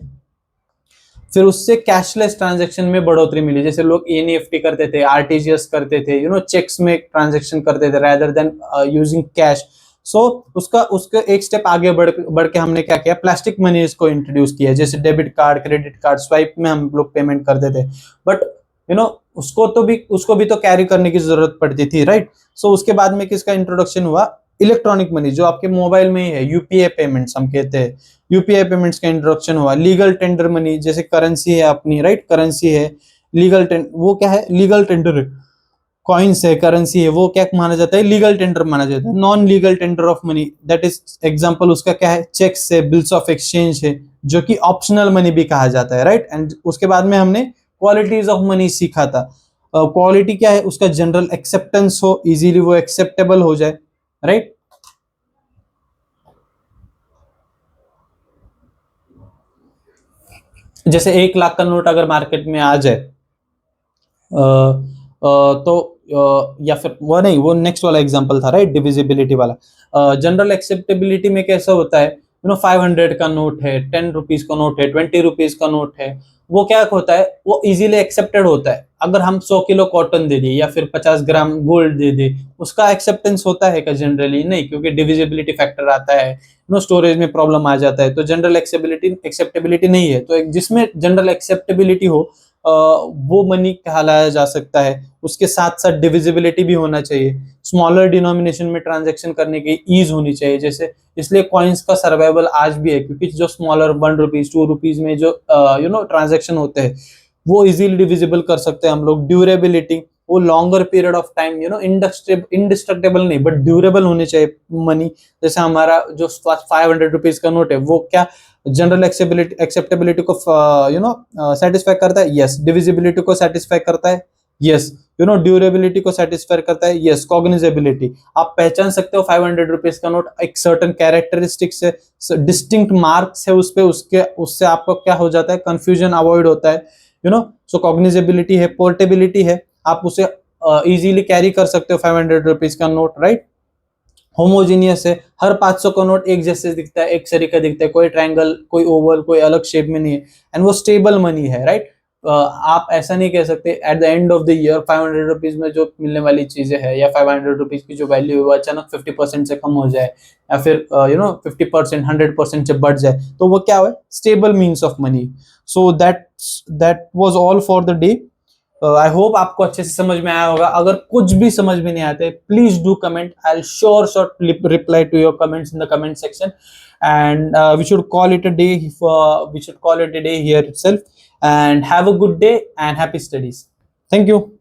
फिर उससे कैशलेस ट्रांजैक्शन में बढ़ोतरी मिली, जैसे लोग एनईएफटी करते थे, आरटीजीएस करते थे, चेक्स में ट्रांजैक्शन करते थे रादर देन यूजिंग कैश। सो उसका एक स्टेप आगे बढ़ के हमने क्या किया, प्लास्टिक मनी को इंट्रोड्यूस किया, जैसे debit card, credit card, swipe में हम लोग पेमेंट करते थे, बट उसको भी तो कैरी करने की जरूरत पड़ती थी, राइट। सो उसके बाद में किसका इंट्रोडक्शन हुआ, इलेक्ट्रॉनिक मनी, जो आपके मोबाइल में ही है, यूपीआई पेमेंट्स हम कहते हैं, यूपीआई पेमेंट्स का इंट्रोडक्शन हुआ। लीगल टेंडर मनी, जैसे करेंसी है अपनी, राइट, करेंसी है, लीगल वो क्या है, लीगल टेंडर है, कॉइन्स है, करेंसी है, वो क्या माना जाता है, लीगल टेंडर माना जाता है। Non legal tender of money, that is example उसका क्या है, चेक्स है, बिल्स ऑफ एक्सचेंज है, जो कि ऑप्शनल मनी भी कहा जाता है, राइट। एंड उसके बाद में हमने क्वालिटीज ऑफ मनी सीखा था। क्वालिटी क्या है, उसका जनरल एक्सेप्टेंस हो, इजीली वो एक्सेप्टेबल हो जाए, राइट। जैसे 1 लाख का नोट अगर मार्केट में आ जाए, तो या फिर वो नहीं, वो नेक्स्ट वाला एग्जांपल था, राइट, डिविजिबिलिटी वाला। जनरल एक्सेप्टेबिलिटी में कैसा होता है, 500 का नोट है, 10 रुपीज का नोट है, 20 रुपीज का नोट है, वो क्या होता है, वो इजीली एक्सेप्टेड होता है। अगर हम 100 किलो कॉटन दे दिए या फिर 50 ग्राम गोल्ड दे दे, उसका एक्सेप्टेंस होता है क्या, जनरली नहीं, क्योंकि डिविजिबिलिटी फैक्टर आता है, स्टोरेज में प्रॉब्लम आ जाता है, तो जनरल एक्सेप्टेबिलिटी नहीं है। तो जिसमें जनरल एक्सेप्टेबिलिटी हो, वो मनी कहलाया जा सकता है। उसके साथ साथ डिविजिबिलिटी भी होना चाहिए, स्मॉलर डिनोमिनेशन में ट्रांजैक्शन करने की ईज होनी चाहिए। जैसे इसलिए कॉइन्स का सर्वाइवल आज भी है, क्योंकि जो स्मॉलर 1 रुपीज 2 रुपीज में जो ट्रांजैक्शन होते हैं, वो इजीली डिविजिबल कर सकते हैं हम लोग। ड्यूरेबिलिटी, वो longer period of time indestructible नहीं बट ड्यूरेबल होने चाहिए मनी। जैसे हमारा जो 500 रुपीज का नोट है, वो क्या जनरल एक्सेप्टेबिलिटी को सेटिस्फाई करता है, यस। डिविजिबिलिटी को सेटिस्फाई करता है, यस। ड्यूरेबिलिटी को सेटिस्फाई करता है, यस। कॉग्निजेबिलिटी, आप पहचान सकते हो 500 रुपीज का नोट, एक सर्टन कैरेक्टरिस्टिक्स है, डिस्टिंक्ट मार्क्स है उस पे, उससे आपको क्या हो जाता है, कंफ्यूजन अवॉइड होता है, सो कॉग्निजेबिलिटी है। पोर्टेबिलिटी है, आप उसे इजीली कैरी कर सकते हो 500 रुपीज का नोट, राइट। होमोजीनियस है, हर 500 का नोट एक जैसे दिखता है, एक तरीका दिखता है, कोई ट्रायंगल, कोई ओवल, कोई अलग शेप में नहीं है। एंड वो स्टेबल मनी है, राइट। आप ऐसा नहीं कह सकते at the end of the year 500 rupees में जो मिलने वाली चीजें है, या 500 रुपीज की जो वैल्यू है, वो अचानक 50% से कम हो जाए, या फिर 50% 100% से बढ़ जाए, तो वो क्या है, stable means of money. So that was all for the day. I hope आपको अच्छे से समझ में आया होगा। अगर कुछ भी समझ में नहीं आते, please do comment, I will sure reply to your comments in the comment section, and we should call it a day. We should call it a day here itself, and have a good day and happy studies. Thank you.